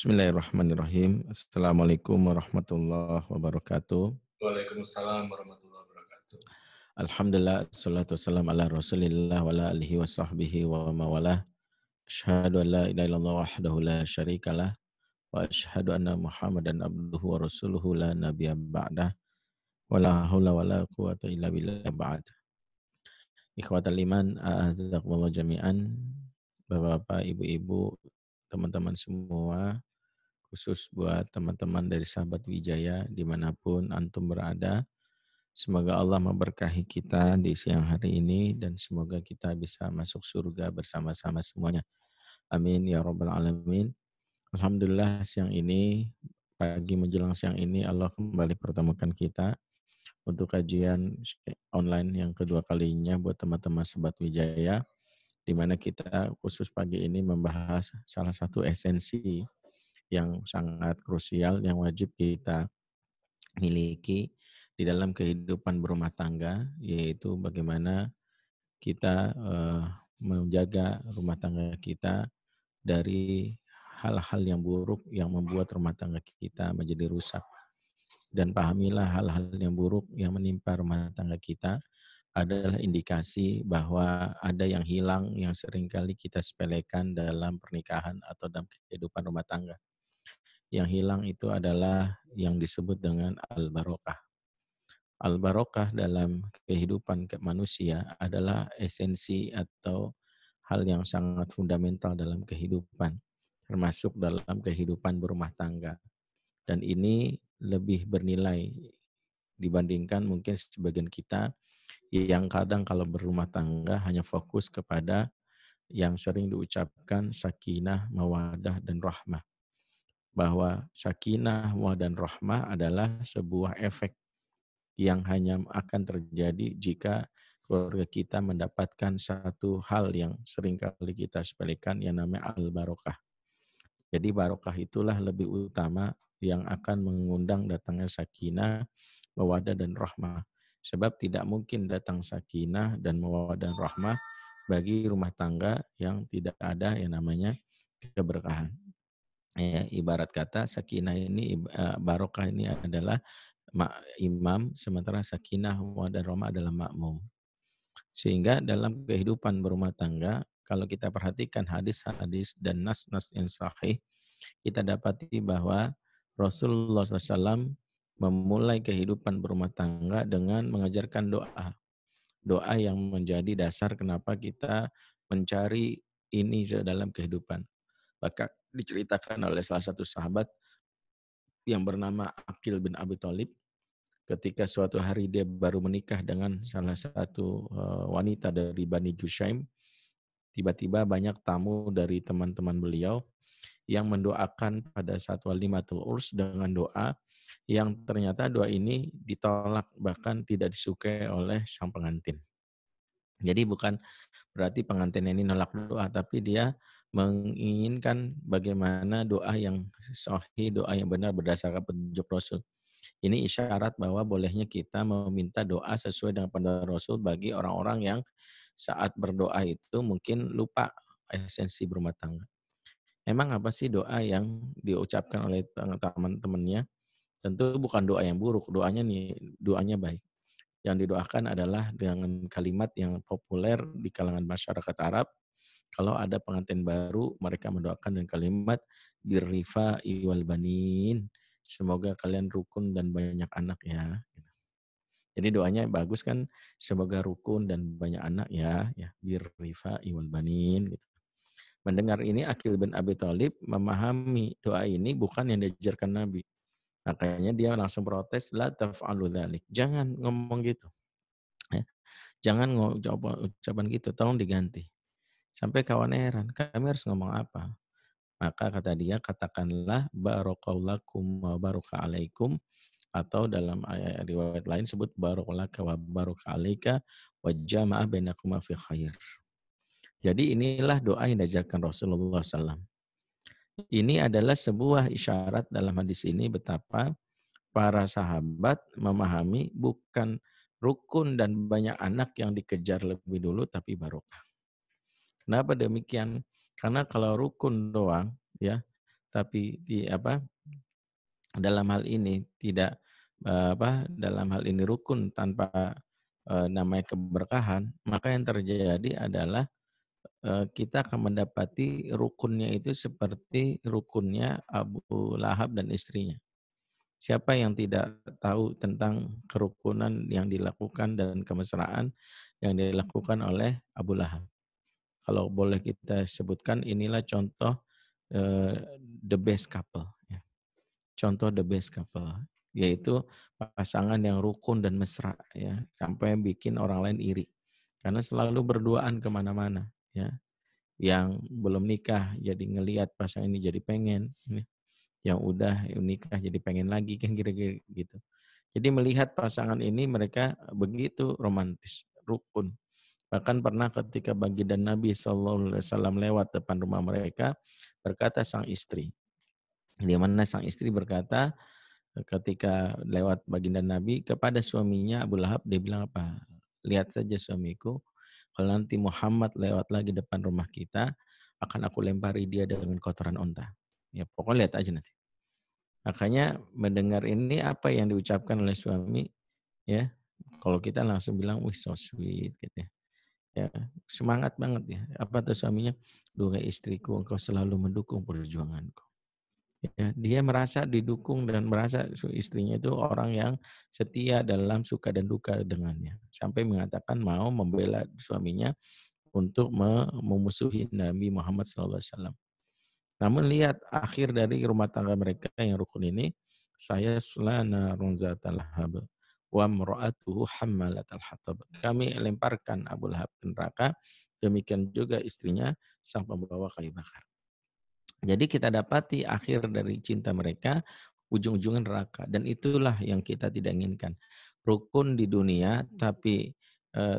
Bismillahirrahmanirrahim. Assalamualaikum warahmatullahi wabarakatuh. Waalaikumsalam warahmatullahi wabarakatuh. Alhamdulillah, assalatu wassalam ala rasulillah wa ala alihi wa sahbihi wa mawalah. Asyhadu an la ilaha illallah wahdahu la syarikalah wa asyhadu anna muhammadan abduhu wa rasuluhu la nabiyya ba'dah wa la hawla wa la quwata illa billah ba'd. Ikhwatal iman, a'azakumullah jami'an. Bapak-bapak, ibu-ibu, teman-teman semua, khusus buat teman-teman dari sahabat Wijaya dimanapun antum berada. Semoga Allah memberkahi kita di siang hari ini dan semoga kita bisa masuk surga bersama-sama semuanya. Amin ya rabbal alamin. Alhamdulillah siang ini, pagi menjelang siang ini Allah kembali pertemukan kita untuk kajian online yang kedua kalinya buat teman-teman sahabat Wijaya, di mana kita khusus pagi ini membahas salah satu esensi yang sangat krusial yang wajib kita miliki di dalam kehidupan berumah tangga, yaitu bagaimana kita menjaga rumah tangga kita dari hal-hal yang buruk yang membuat rumah tangga kita menjadi rusak. Dan pahamilah hal-hal yang buruk yang menimpa rumah tangga kita adalah indikasi bahwa ada yang hilang yang seringkali kita sepelekan dalam pernikahan atau dalam kehidupan rumah tangga. Yang hilang itu adalah yang disebut dengan al-barokah. Al-barokah dalam kehidupan manusia adalah esensi atau hal yang sangat fundamental dalam kehidupan, termasuk dalam kehidupan berumah tangga. Dan ini lebih bernilai dibandingkan mungkin sebagian kita yang kadang kalau berumah tangga hanya fokus kepada yang sering diucapkan sakinah, mawadah, dan rahmah. Bahwa sakinah, mawadah, dan rahmah adalah sebuah efek yang hanya akan terjadi jika keluarga kita mendapatkan satu hal yang seringkali kita sepelekan yang namanya al-barokah. Jadi barokah itulah lebih utama yang akan mengundang datangnya sakinah, mawaddah, dan rahmah. Sebab tidak mungkin datang sakinah dan mawaddah dan rahmah bagi rumah tangga yang tidak ada yang namanya keberkahan. Ya, ibarat kata sakinah ini, barokah ini adalah imam, sementara sakinah dan rahmah adalah makmum. Sehingga dalam kehidupan berumah tangga, kalau kita perhatikan hadis-hadis dan nas-nas yang sahih, kita dapati bahwa Rasulullah SAW memulai kehidupan berumah tangga dengan mengajarkan doa. Doa yang menjadi dasar kenapa kita mencari ini dalam kehidupan. Maka diceritakan oleh salah satu sahabat yang bernama Aqil bin Abi Thalib, ketika suatu hari dia baru menikah dengan salah satu wanita dari Bani Jushaim, tiba-tiba banyak tamu dari teman-teman beliau yang mendoakan pada saat walimatul urs dengan doa yang ternyata doa ini ditolak, bahkan tidak disukai oleh sang pengantin. Jadi bukan berarti pengantin ini nolak doa, tapi dia menginginkan bagaimana doa yang sahih, doa yang benar berdasarkan petunjuk Rasul. Ini isyarat bahwa bolehnya kita meminta doa sesuai dengan panduan Rasul bagi orang-orang yang saat berdoa itu mungkin lupa esensi berumah tangga. Emang apa sih doa yang diucapkan oleh teman-temannya? Tentu bukan doa yang buruk, doanya baik. Yang didoakan adalah dengan kalimat yang populer di kalangan masyarakat Arab. Kalau ada pengantin baru, mereka mendoakan dengan kalimat birrifa iwal banin. Semoga kalian rukun dan banyak anak ya. Jadi doanya bagus kan, semoga rukun dan banyak anak ya, birrifa iwal banin gitu. Mendengar ini Aqil bin Abi Thalib memahami doa ini bukan yang diajarkan Nabi. Makanya dia langsung protes, la taf'alu dzalik. Jangan ngomong gitu. Ya. Jangan ucapan gitu, tolong diganti. Sampai kawan heran, kami harus ngomong apa? Maka kata dia, katakanlah barakallahu wa baraka alaikum, atau dalam riwayat lain sebut barakalaka wa baraka alaika wa jama'a bainakuma fi khair. Jadi inilah doa yang diajarkan Rasulullah SAW. Ini adalah sebuah isyarat dalam hadis ini betapa para sahabat memahami bukan rukun dan banyak anak yang dikejar lebih dulu, tapi barokah. Kenapa demikian? Karena kalau rukun doang, ya, tapi dalam hal ini tidak dalam hal ini rukun tanpa namanya keberkahan, maka yang terjadi adalah kita akan mendapati rukunnya itu seperti rukunnya Abu Lahab dan istrinya. Siapa yang tidak tahu tentang kerukunan yang dilakukan dan kemesraan yang dilakukan oleh Abu Lahab. Kalau boleh kita sebutkan, inilah contoh the best couple, ya. Contoh the best couple, yaitu pasangan yang rukun dan mesra, ya, sampai bikin orang lain iri. Karena selalu berduaan kemana-mana, ya. Yang belum nikah jadi ngelihat pasangan ini jadi pengen, ya. Yang udah nikah jadi pengen lagi, kan kira-kira gitu. Jadi melihat pasangan ini mereka begitu romantis, rukun. Bahkan pernah ketika baginda Nabi SAW lewat depan rumah mereka, berkata sang istri, di mana sang istri berkata ketika lewat baginda Nabi kepada suaminya Abu Lahab, dia bilang apa? Lihat saja suamiku, kalau nanti Muhammad lewat lagi depan rumah kita, akan aku lempari dia dengan kotoran unta. Ya, pokoknya lihat aja nanti. Makanya mendengar ini apa yang diucapkan oleh suami, ya, kalau kita langsung bilang, wih so sweet gitu ya. Ya, semangat banget ya. Apa tuh suaminya? Duhai istriku, engkau selalu mendukung perjuanganku. Ya, dia merasa didukung dan merasa istrinya itu orang yang setia dalam suka dan duka dengannya. Sampai mengatakan mau membela suaminya untuk memusuhi Nabi Muhammad SAW. Namun lihat akhir dari rumah tangga mereka yang rukun ini, saya sulana runzatal lahab wa mra'atuhu hammalatal hatab. Kami lemparkan Abu Lahab ke neraka, demikian juga istrinya sang pembawa kayu bakar. Jadi kita dapati akhir dari cinta mereka ujung-ujungnya neraka, dan itulah yang kita tidak inginkan. Rukun di dunia tapi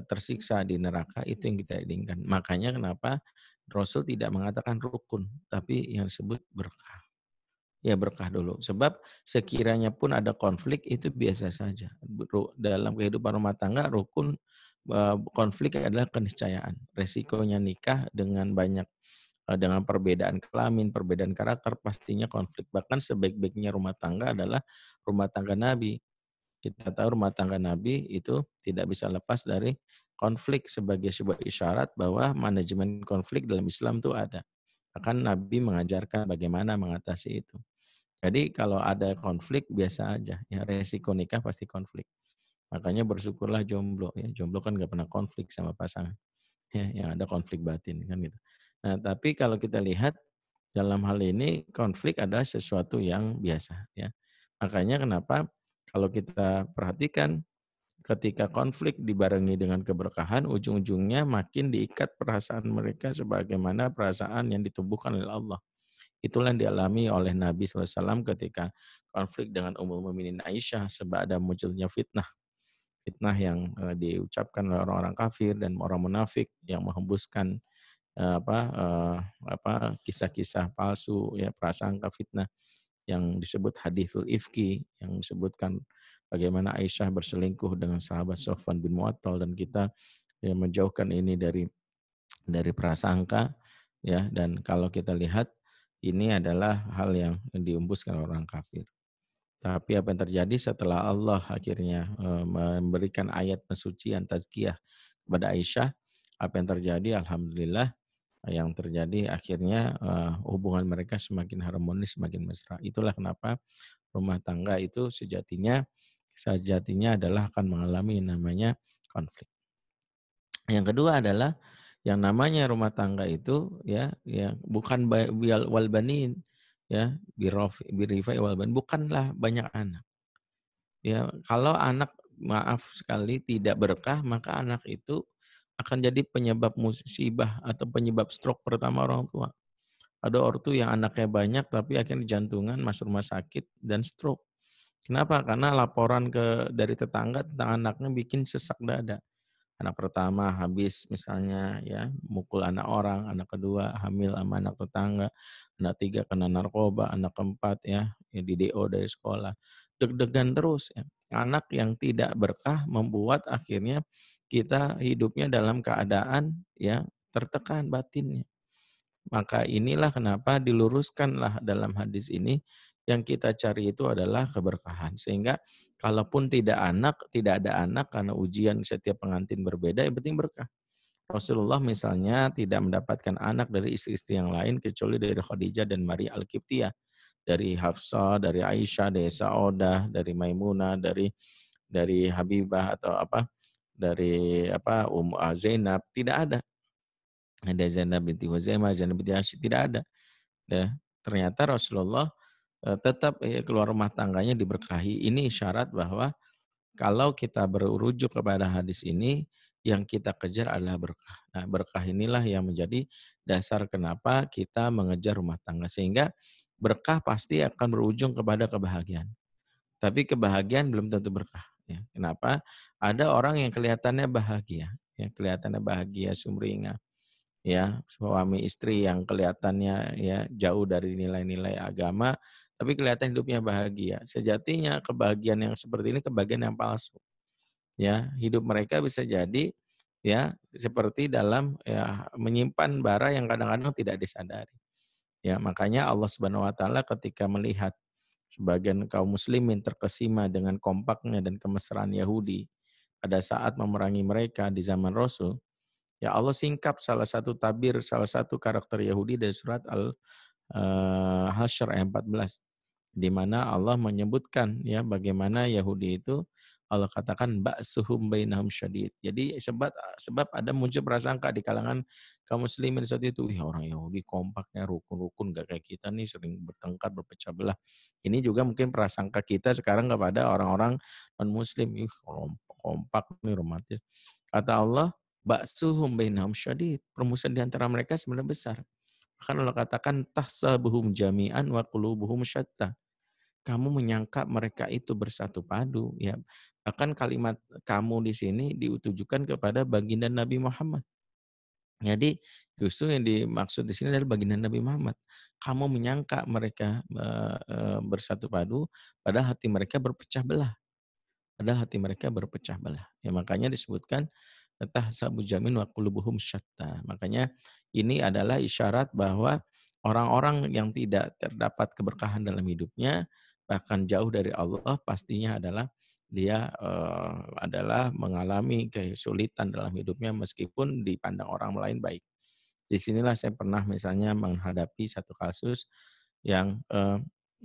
tersiksa di neraka, itu yang kita inginkan. Makanya kenapa Rasul tidak mengatakan rukun, tapi yang disebut berkah. Ya berkah dulu. Sebab sekiranya pun ada konflik itu biasa saja. Dalam kehidupan rumah tangga rukun konflik adalah keniscayaan. Resikonya nikah dengan banyak dengan perbedaan kelamin, perbedaan karakter, pastinya konflik. Bahkan sebaik-baiknya rumah tangga adalah rumah tangga Nabi. Kita tahu rumah tangga Nabi itu tidak bisa lepas dari konflik sebagai sebuah isyarat bahwa manajemen konflik dalam Islam itu ada. Bahkan Nabi mengajarkan bagaimana mengatasi itu. Jadi kalau ada konflik biasa aja, ya resiko nikah pasti konflik. Makanya bersyukurlah jomblo, ya jomblo kan nggak pernah konflik sama pasangan, ya yang ada konflik batin kan gitu. Nah tapi kalau kita lihat dalam hal ini konflik adalah sesuatu yang biasa, ya. Makanya kenapa kalau kita perhatikan ketika konflik dibarengi dengan keberkahan, ujung-ujungnya makin diikat perasaan mereka sebagaimana perasaan yang ditumbuhkan oleh Allah. Itulah yang dialami oleh Nabi SAW ketika konflik dengan Ummul Mukminin Aisyah sebab munculnya fitnah. Fitnah yang diucapkan oleh orang-orang kafir dan orang munafik yang menghembuskan kisah-kisah palsu, ya prasangka fitnah yang disebut hadithul ifki, yang disebutkan bagaimana Aisyah berselingkuh dengan sahabat Sofwan bin Mu'attal, dan kita ya menjauhkan ini dari prasangka, ya. Dan kalau kita lihat ini adalah hal yang diumbuskan orang kafir. Tapi apa yang terjadi setelah Allah akhirnya memberikan ayat pensucian tazkiyah kepada Aisyah, apa yang terjadi? Alhamdulillah yang terjadi akhirnya hubungan mereka semakin harmonis, semakin mesra. Itulah kenapa rumah tangga itu sejatinya adalah akan mengalami yang namanya konflik. Yang kedua adalah yang namanya rumah tangga itu ya bukan wal banin, ya birifai wal banin, bukanlah banyak anak. Ya, kalau anak maaf sekali tidak berkah, maka anak itu akan jadi penyebab musibah atau penyebab stroke pertama orang tua. Ada ortu yang anaknya banyak tapi akhirnya jantungan, masuk rumah sakit dan stroke. Kenapa? Karena laporan dari tetangga tentang anaknya bikin sesak dada. Anak pertama habis misalnya ya mukul anak orang, anak kedua hamil sama anak tetangga, anak tiga kena narkoba, anak keempat ya di DO dari sekolah. Deg-degan terus ya. Anak yang tidak berkah membuat akhirnya kita hidupnya dalam keadaan ya tertekan batinnya. Maka inilah kenapa diluruskanlah dalam hadis ini yang kita cari itu adalah keberkahan. Sehingga kalaupun tidak ada anak karena ujian setiap pengantin berbeda, yang penting berkah. Rasulullah misalnya tidak mendapatkan anak dari istri-istri yang lain kecuali dari Khadijah dan Maria Al-Qibtiyah, dari Hafsah, dari Aisyah, dari Saudah, dari Maimunah, dari Habibah atau apa, dari apa Zainab, tidak ada. Ada Zainab binti Huzaimah, Zainab binti Hashim, tidak ada. Ya, ternyata Rasulullah tetap keluar rumah tangganya diberkahi. Ini syarat bahwa kalau kita berujuk kepada hadis ini, yang kita kejar adalah berkah. Nah, berkah inilah yang menjadi dasar kenapa kita mengejar rumah tangga. Sehingga berkah pasti akan berujung kepada kebahagiaan. Tapi kebahagiaan belum tentu berkah. Ya. Kenapa? Ada orang yang kelihatannya bahagia, ya, kelihatannya bahagia, sumringah, ya, suami istri yang kelihatannya ya jauh dari nilai-nilai agama, tapi kelihatan hidupnya bahagia. Sejatinya kebahagiaan yang seperti ini kebahagiaan yang palsu. Ya, hidup mereka bisa jadi ya seperti dalam ya menyimpan bara yang kadang-kadang tidak disadari. Ya, makanya Allah Subhanahu wa taala ketika melihat sebagian kaum muslimin terkesima dengan kompaknya dan kemesraan Yahudi pada saat memerangi mereka di zaman Rasul, ya Allah singkap salah satu tabir, salah satu karakter Yahudi dari surat Hasyr ayat 14, di mana Allah menyebutkan ya bagaimana Yahudi itu Allah katakan ba'suhum bainahum syadid. Jadi sebab ada muncul prasangka di kalangan kaum muslimin saat itu, wih orang Yahudi kompaknya rukun-rukun gak kayak kita nih sering bertengkar berpecah belah. Ini juga mungkin prasangka kita sekarang kepada orang-orang non muslim, ih kompak nih romantis. Kata Allah, ba'suhum bainahum syadid. Permusuhan di antara mereka sebenarnya besar. Bahkan Allah katakan tahsabuhum jami'an wa qulubuhum syatta. Kamu menyangka mereka itu bersatu padu, ya. Bahkan kalimat kamu di sini ditujukan kepada baginda Nabi Muhammad. Jadi justru yang dimaksud di sini adalah baginda Nabi Muhammad. Kamu menyangka mereka bersatu padu, padahal hati mereka berpecah belah. Padahal hati mereka berpecah belah. Ya makanya disebutkan tahsabu jamin wa qulubuhum syatta. Makanya ini adalah isyarat bahwa orang-orang yang tidak terdapat keberkahan dalam hidupnya bahkan jauh dari Allah pastinya adalah dia adalah mengalami kesulitan dalam hidupnya meskipun dipandang orang lain baik. Di sinilah saya pernah misalnya menghadapi satu kasus yang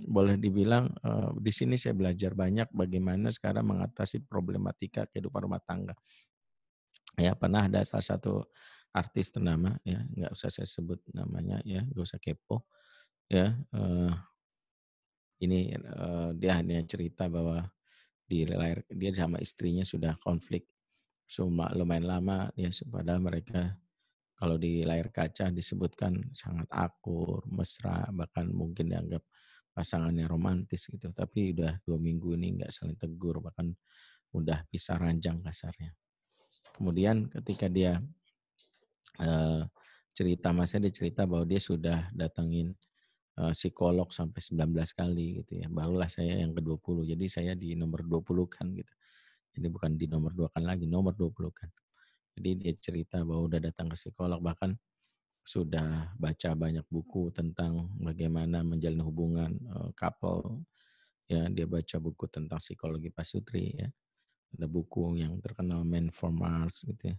boleh dibilang di sini saya belajar banyak bagaimana sekarang mengatasi problematika kehidupan rumah tangga. Ya pernah ada salah satu artis ternama ya, nggak usah saya sebut namanya ya, nggak usah kepo ya. Ini dia hanya cerita bahwa dia sama istrinya sudah konflik lumayan lama ya, padahal mereka kalau di layar kaca disebutkan sangat akur, mesra, bahkan mungkin dianggap pasangannya romantis gitu. Tapi udah 2 minggu ini nggak saling tegur, bahkan udah pisah ranjang kasarnya. Kemudian ketika dia eh, cerita, dia cerita bahwa dia sudah datangin psikolog sampai 19 kali gitu ya. Barulah saya yang ke-20. Jadi saya di nomor 20 kan gitu. Jadi bukan di nomor 2 kan lagi, nomor 20 kan. Jadi dia cerita bahwa udah datang ke psikolog, bahkan sudah baca banyak buku tentang bagaimana menjalin hubungan couple. Ya, dia baca buku tentang psikologi pasutri ya. Ada buku yang terkenal Man from Mars gitu ya.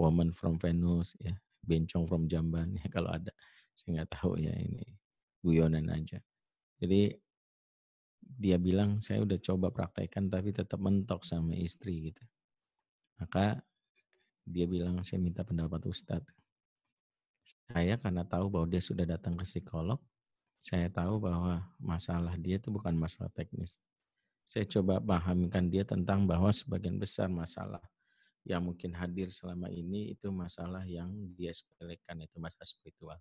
Woman from Venus ya. Bencong from Jamban ya kalau ada. Saya nggak tahu ya, ini guyonan aja. Jadi dia bilang saya udah coba praktekkan tapi tetap mentok sama istri gitu. Maka dia bilang saya minta pendapat Ustadz. Saya karena tahu bahwa dia sudah datang ke psikolog, saya tahu bahwa masalah dia itu bukan masalah teknis. Saya coba pahamkan dia tentang bahwa sebagian besar masalah yang mungkin hadir selama ini itu masalah yang dia sepelekan, itu masalah spiritual.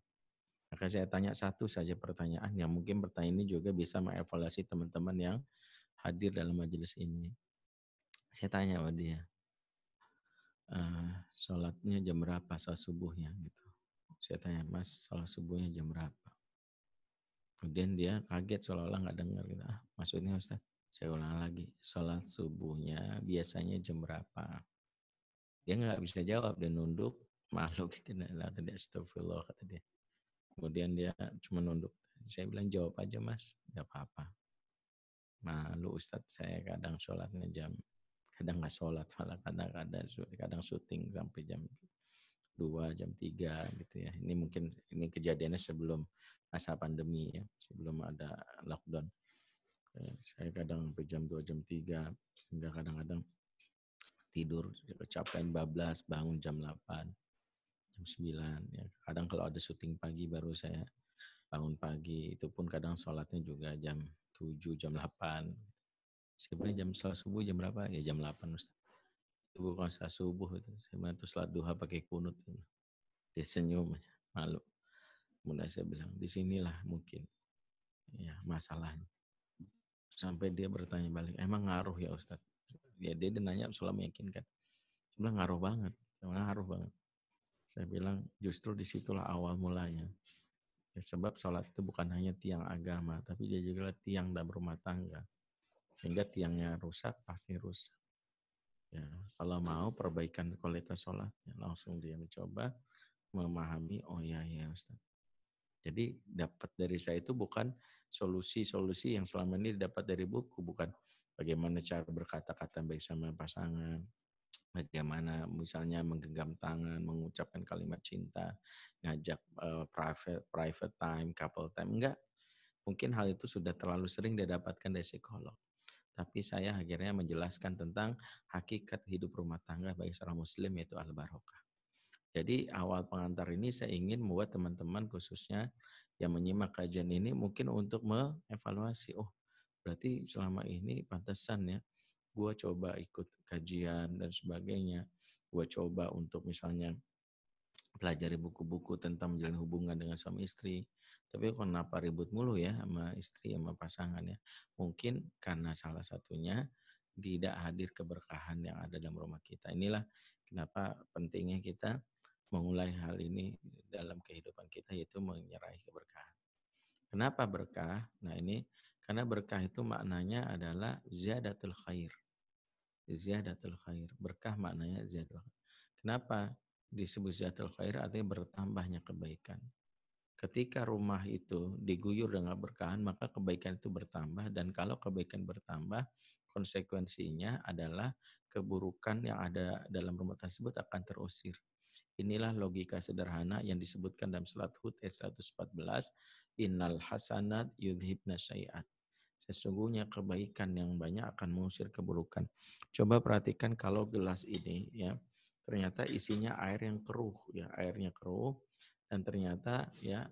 Maka saya tanya satu saja pertanyaan yang mungkin pertanyaan ini juga bisa mengevaluasi teman-teman yang hadir dalam majelis ini. Saya tanya sama dia, sholatnya jam berapa, sholat subuhnya gitu. Saya tanya, Mas, sholat subuhnya jam berapa? Kemudian dia kaget seolah-olah nggak dengar gitu. Maksudnya Ustaz? Saya ulang lagi, sholat subuhnya biasanya jam berapa? Dia nggak bisa jawab, dia nunduk, malu gitu. Tadi astagfirullah kata dia. Kemudian dia cuma nunduk. Saya bilang, jawab aja mas, nggak apa-apa. Malu Ustadz, saya kadang sholatnya kadang nggak sholat, malah kadang syuting sampai jam 2, jam 3 gitu ya. Ini mungkin ini kejadiannya sebelum masa pandemi ya, sebelum ada lockdown. Saya kadang sampai jam 2, jam 3, sehingga kadang-kadang tidur kecapean bablas, bangun jam 8, jam 9 ya. Kadang kalau ada syuting pagi baru saya bangun pagi, itu pun kadang sholatnya juga jam 7, jam 8. Sebenarnya jam salat subuh jam berapa? Ya jam 8 Ustaz. Itu bukan salat subuh itu. Sebenarnya itu salat duha pakai kunut. Dia senyum aja, malu. Kemudian saya bilang, di sinilah mungkin ya masalahnya. Sampai dia bertanya balik, emang ngaruh ya Ustaz? Ya dia nanya selalu meyakinkan. Saya bilang ngaruh banget, ngaruh banget. Saya bilang justru disitulah awal mulanya. Ya, sebab sholat itu bukan hanya tiang agama, tapi dia juga tiang dalam rumah tangga. Sehingga tiangnya rusak, pasti rusak. Ya, kalau mau perbaikan kualitas sholat, ya langsung dia mencoba memahami, oh ya ya Ustaz. Jadi dapat dari saya itu bukan solusi-solusi yang selama ini didapat dari buku, bukan bagaimana cara berkata-kata baik sama pasangan, bagaimana misalnya menggenggam tangan, mengucapkan kalimat cinta, ngajak private time, couple time, enggak. Mungkin hal itu sudah terlalu sering didapatkan dari psikolog. Tapi saya akhirnya menjelaskan tentang hakikat hidup rumah tangga bagi seorang muslim yaitu al-barokah. Jadi awal pengantar ini saya ingin membuat teman-teman khususnya yang menyimak kajian ini mungkin untuk mengevaluasi, oh berarti selama ini pantesan ya, gue coba ikut kajian dan sebagainya, gue coba untuk misalnya pelajari buku-buku tentang menjalin hubungan dengan suami istri, tapi kenapa ribut mulu ya sama istri sama pasangan ya? Mungkin karena salah satunya tidak hadir keberkahan yang ada dalam rumah kita. Inilah kenapa pentingnya kita memulai hal ini dalam kehidupan kita, yaitu menyerahi keberkahan. Kenapa berkah? Nah ini karena berkah itu maknanya adalah ziyadatul khair. Ziyadatul khair. Berkah maknanya ziyadatul khair. Kenapa disebut ziyadatul khair? Artinya bertambahnya kebaikan. Ketika rumah itu diguyur dengan berkahan, maka kebaikan itu bertambah, dan kalau kebaikan bertambah, konsekuensinya adalah keburukan yang ada dalam rumah tersebut akan terusir. Inilah logika sederhana yang disebutkan dalam surat Hud ayat 114, innal hasanat yudhibna syai'at. Sesungguhnya kebaikan yang banyak akan mengusir keburukan. Coba perhatikan kalau gelas ini ya, ternyata isinya air yang keruh ya, airnya keruh, dan ternyata ya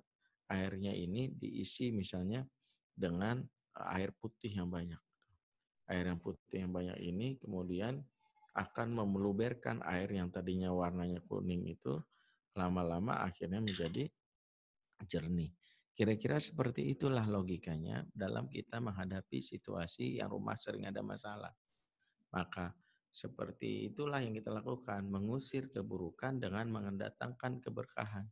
airnya ini diisi misalnya dengan air putih yang banyak. Air yang putih yang banyak ini kemudian akan memeluberkan air yang tadinya warnanya kuning itu lama-lama akhirnya menjadi jernih. Kira-kira seperti itulah logikanya dalam kita menghadapi situasi yang rumah sering ada masalah. Maka seperti itulah yang kita lakukan, mengusir keburukan dengan mendatangkan keberkahan.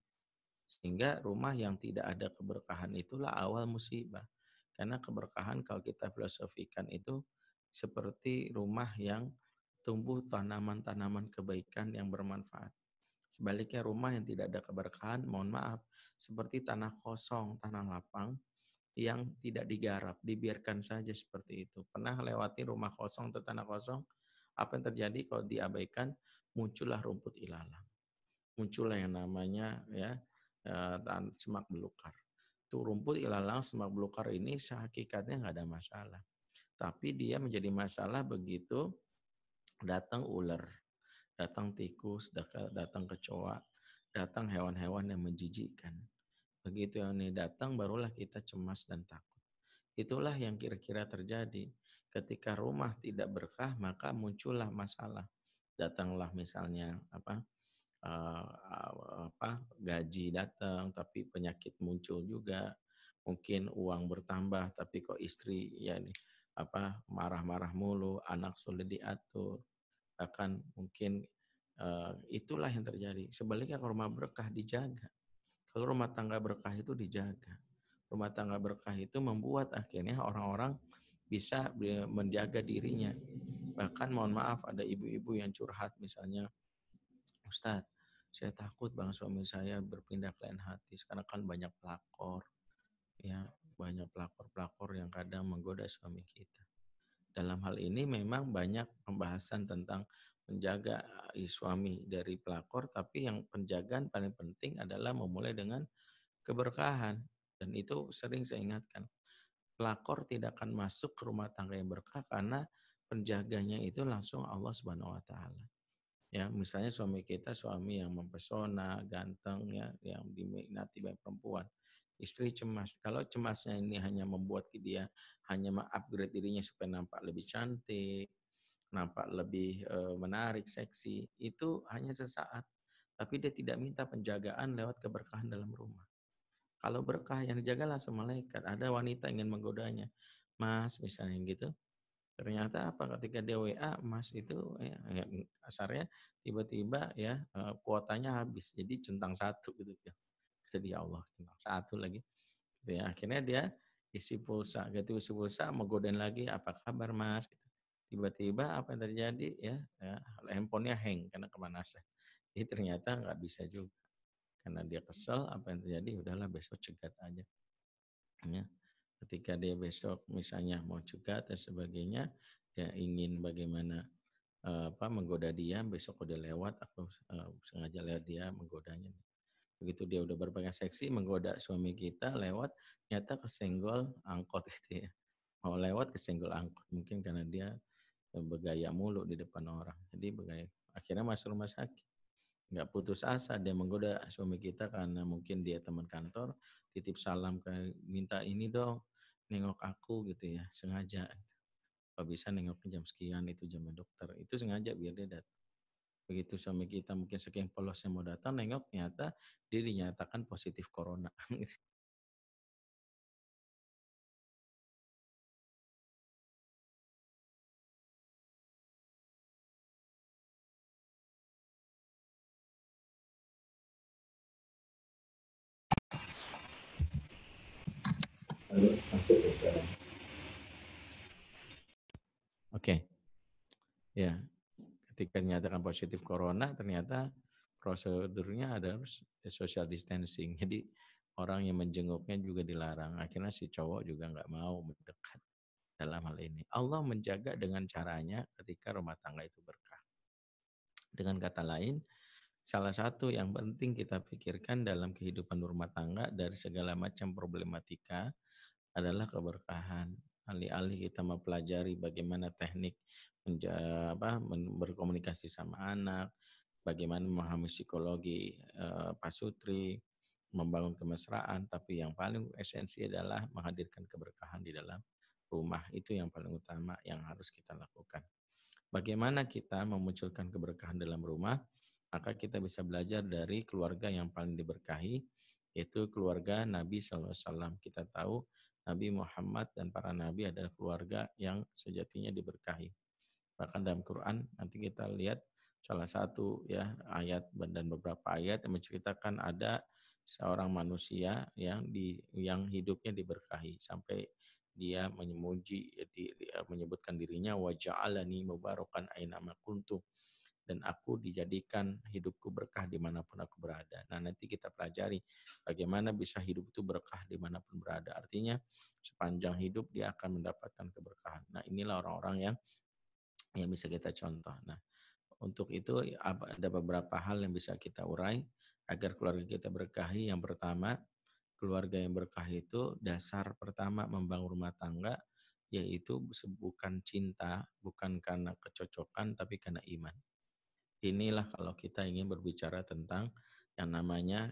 Sehingga rumah yang tidak ada keberkahan itulah awal musibah. Karena keberkahan kalau kita filosofikan itu seperti rumah yang tumbuh tanaman-tanaman kebaikan yang bermanfaat. Sebaliknya rumah yang tidak ada keberkahan, mohon maaf, seperti tanah kosong, tanah lapang yang tidak digarap, dibiarkan saja seperti itu. Pernah lewati rumah kosong atau tanah kosong? Apa yang terjadi kalau diabaikan? Muncullah rumput ilalang. Muncullah yang namanya ya semak belukar. Tuh rumput ilalang semak belukar ini hakikatnya nggak ada masalah. Tapi dia menjadi masalah begitu datang ular, datang tikus, datang kecoa, datang hewan-hewan yang menjijikkan. Begitu yang ini datang, barulah kita cemas dan takut. Itulah yang kira-kira terjadi. Ketika rumah tidak berkah, maka muncullah masalah. Datanglah misalnya gaji datang, tapi penyakit muncul juga. Mungkin uang bertambah, tapi kok istri ya nih marah-marah mulu, anak sulit diatur. Bahkan mungkin itulah yang terjadi. Sebaliknya kalau rumah berkah dijaga. Kalau rumah tangga berkah itu dijaga. Rumah tangga berkah itu membuat akhirnya orang-orang bisa menjaga dirinya. Bahkan mohon maaf ada ibu-ibu yang curhat misalnya, Ustadz, saya takut bang suami saya berpindah ke lain hati. Sekarang kan banyak pelakor, ya banyak pelakor-pelakor yang kadang menggoda suami kita. Dalam hal ini memang banyak pembahasan tentang menjaga suami dari pelakor, tapi yang penjagaan paling penting adalah memulai dengan keberkahan. Dan itu sering saya ingatkan, pelakor tidak akan masuk ke rumah tangga yang berkah karena penjaganya itu langsung Allah Subhanahu wa taala. Ya, misalnya suami kita suami yang mempesona, ganteng ya, yang diminati banyak perempuan. Istri cemas. Kalau cemasnya ini hanya membuat dia hanya mengupgrade dirinya supaya nampak lebih cantik, nampak lebih menarik, seksi, itu hanya sesaat. Tapi dia tidak minta penjagaan lewat keberkahan dalam rumah. Kalau berkah yang dijaga langsung malaikat. Ada wanita ingin menggodanya. Mas, misalnya gitu. Ternyata apa ketika dia WA, Mas itu ya kasarnya tiba-tiba ya kuotanya habis. Jadi centang satu gitu ya. Itu dia Allah, centang satu lagi. Gitu ya. Akhirnya dia isi pulsa, gitu isi pulsa mau godain lagi, apa kabar Mas? Gitu. Tiba-tiba apa yang terjadi ya handphonenya hang karena kemanasan. Jadi ternyata nggak bisa juga. Karena dia kesel, apa yang terjadi? Udahlah besok cegat aja. Ya. Ketika dia besok misalnya mau cegat dan sebagainya, dia ingin bagaimana menggoda dia, besok udah lewat, aku sengaja lewat dia menggodanya. Begitu dia udah berpakaian seksi, menggoda suami kita lewat, nyata kesenggol angkot gitu ya. Mau lewat kesenggol angkot, mungkin karena dia bergaya mulu di depan orang. Jadi bergaya. Akhirnya masuk rumah sakit. Nggak putus asa dia menggoda suami kita karena mungkin dia teman kantor, titip salam ke minta ini dong, nengok aku gitu ya, sengaja. Kalau bisa nengok jam sekian itu jamnya dokter. Itu sengaja biar dia datang. Begitu suami kita mungkin saking polosnya mau datang, nengok ternyata dia dinyatakan positif corona. Masuk ya sekarang. Oke, ya. Ketika dinyatakan positif corona, ternyata prosedurnya ada social distancing. Jadi orang yang menjenguknya juga dilarang. Akhirnya si cowok juga nggak mau mendekat dalam hal ini. Allah menjaga dengan caranya ketika rumah tangga itu berkah. Dengan kata lain, salah satu yang penting kita pikirkan dalam kehidupan rumah tangga dari segala macam problematika adalah keberkahan. Alih-alih kita mempelajari bagaimana teknik berkomunikasi sama anak, bagaimana memahami psikologi pasutri, membangun kemesraan, tapi yang paling esensi adalah menghadirkan keberkahan di dalam rumah. Itu yang paling utama yang harus kita lakukan. Bagaimana kita memunculkan keberkahan dalam rumah? Maka kita bisa belajar dari keluarga yang paling diberkahi, yaitu keluarga Nabi SAW. Kita tahu Nabi Muhammad dan para nabi adalah keluarga yang sejatinya diberkahi. Bahkan dalam Quran nanti kita lihat salah satu ya ayat dan beberapa ayat yang menceritakan ada seorang manusia yang hidupnya diberkahi sampai dia menyebutkan dirinya wa ja'alani mubarakan aina ma kuntu, dan aku dijadikan hidupku berkah dimanapun aku berada. Nah nanti kita pelajari bagaimana bisa hidup itu berkah dimanapun berada. Artinya sepanjang hidup dia akan mendapatkan keberkahan. Nah inilah orang-orang yang bisa kita contoh. Nah untuk itu ada beberapa hal yang bisa kita urai agar keluarga kita berkahi. Yang pertama, keluarga yang berkah itu dasar pertama membangun rumah tangga yaitu bukan cinta, bukan karena kecocokan, tapi karena iman. Inilah kalau kita ingin berbicara tentang yang namanya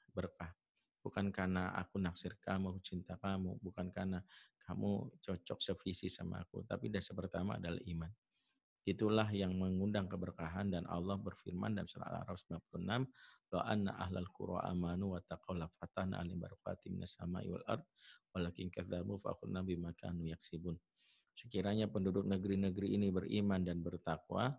berkah. Bukan karena aku naksir kamu, cinta kamu, bukan karena kamu cocok sevisi sama aku, tapi dasar pertama adalah iman. Itulah yang mengundang keberkahan, dan Allah berfirman dalam surah Al-A'raf 96, "Wa anna ahlal qura amanu wa taqaw la fatahna 'alaihim barakatim minas sama'i wal ard walakin kadzabu fa akhadna bima kanu yaksibun." Sekiranya penduduk negeri-negeri ini beriman dan bertakwa,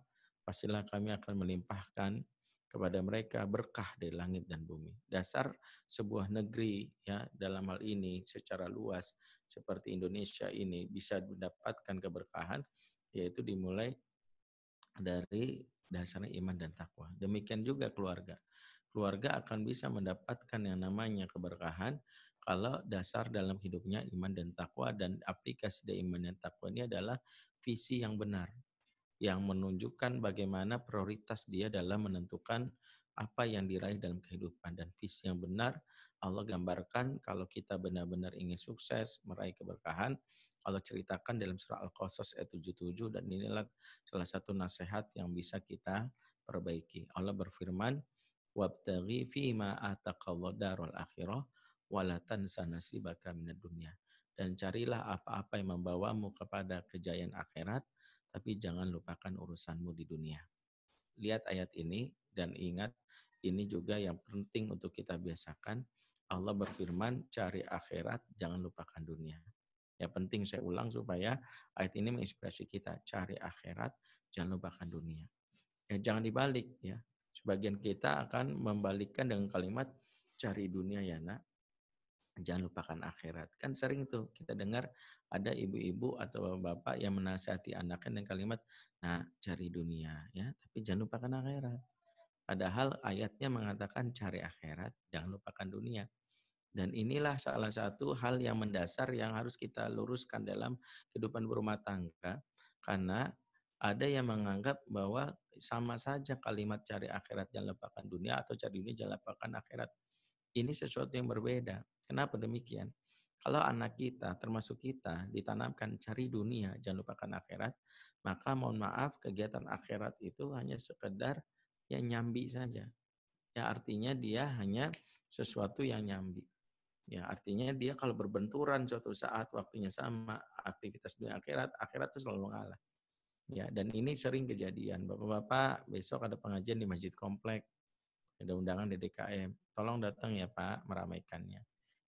pastilah kami akan melimpahkan kepada mereka berkah dari langit dan bumi. Dasar sebuah negeri ya dalam hal ini secara luas seperti Indonesia ini bisa mendapatkan keberkahan yaitu dimulai dari dasarnya iman dan takwa. Demikian juga keluarga. Keluarga akan bisa mendapatkan yang namanya keberkahan kalau dasar dalam hidupnya iman dan takwa, dan aplikasi dari iman dan takwa ini adalah visi yang benar yang menunjukkan bagaimana prioritas dia dalam menentukan apa yang diraih dalam kehidupan, dan visi yang benar Allah gambarkan kalau kita benar-benar ingin sukses meraih keberkahan. Allah ceritakan dalam surah Al-Qasas ayat 77, dan inilah salah satu nasihat yang bisa kita perbaiki. Allah berfirman, wabtaghi fima ataqallahu darul akhirah wala tansa nasibaka minad dunya. Dan carilah apa-apa yang membawamu kepada kejayaan akhirat, tapi jangan lupakan urusanmu di dunia. Lihat ayat ini dan ingat, ini juga yang penting untuk kita biasakan. Allah berfirman, cari akhirat, jangan lupakan dunia. Ya penting saya ulang supaya ayat ini menginspirasi kita, cari akhirat, jangan lupakan dunia. Ya jangan dibalik ya. Sebagian kita akan membalikkan dengan kalimat cari dunia ya nak, jangan lupakan akhirat. Kan sering tuh kita dengar ada ibu-ibu atau bapak yang menasihati anaknya dengan kalimat, nah cari dunia ya, tapi jangan lupakan akhirat. Padahal ayatnya mengatakan cari akhirat, jangan lupakan dunia. Dan inilah salah satu hal yang mendasar yang harus kita luruskan dalam kehidupan berumah tangga. Karena ada yang menganggap bahwa sama saja kalimat cari akhirat jangan lupakan dunia atau cari dunia jangan lupakan akhirat. Ini sesuatu yang berbeda. Kenapa demikian? Kalau anak kita, termasuk kita, ditanamkan cari dunia, jangan lupakan akhirat, maka mohon maaf, kegiatan akhirat itu hanya sekedar yang nyambi saja. Ya artinya dia hanya sesuatu yang nyambi. Ya artinya dia kalau berbenturan suatu saat waktunya sama aktivitas dunia akhirat, akhirat itu selalu ngalah. Ya, dan ini sering kejadian. Bapak-bapak, besok ada pengajian di Masjid Komplek, ada undangan di DKM. Tolong datang ya Pak, meramaikannya.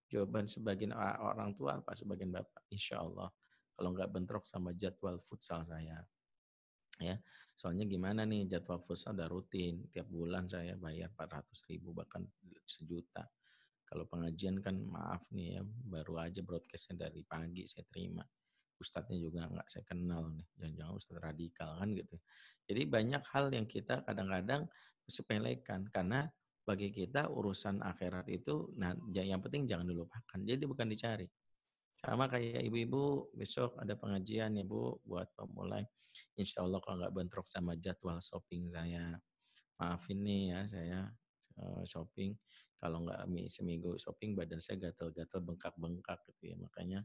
Jawaban sebagian orang tua apa sebagian bapak? Insya Allah. Kalau nggak bentrok sama jadwal futsal saya. Ya, soalnya gimana nih, jadwal futsal udah rutin. Tiap bulan saya bayar 400.000 bahkan sejuta. Kalau pengajian kan maaf nih ya, baru aja broadcastnya dari pagi saya terima. Ustadznya juga nggak saya kenal nih, jangan-jangan ustadz radikal kan gitu. Jadi banyak hal yang kita kadang-kadang sepelekan, karena bagi kita urusan akhirat itu, nah yang penting jangan dilupakan. Jadi bukan dicari. Sama kayak ibu-ibu, besok ada pengajian ya Bu, buat pemulai. Insya Allah kalau nggak bentrok sama jadwal shopping saya, maafin nih ya saya shopping. Kalau nggak seminggu shopping badan saya gatal-gatal bengkak-bengkak gitu ya. Makanya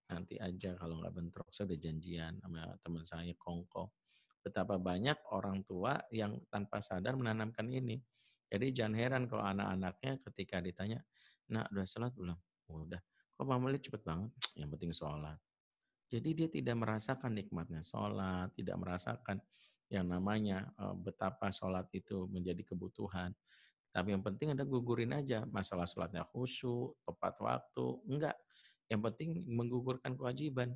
nanti aja kalau nggak bentrok. Saya udah janjian sama teman saya Kongko. Betapa banyak orang tua yang tanpa sadar menanamkan ini. Jadi jangan heran kalau anak-anaknya ketika ditanya, nak udah sholat belum? Udah. Kok mama lihat cepet banget? Yang penting sholat. Jadi dia tidak merasakan nikmatnya sholat, tidak merasakan yang namanya betapa sholat itu menjadi kebutuhan. Tapi yang penting ada gugurin aja, masalah sholatnya khusyuk, tepat waktu, enggak. Yang penting menggugurkan kewajiban.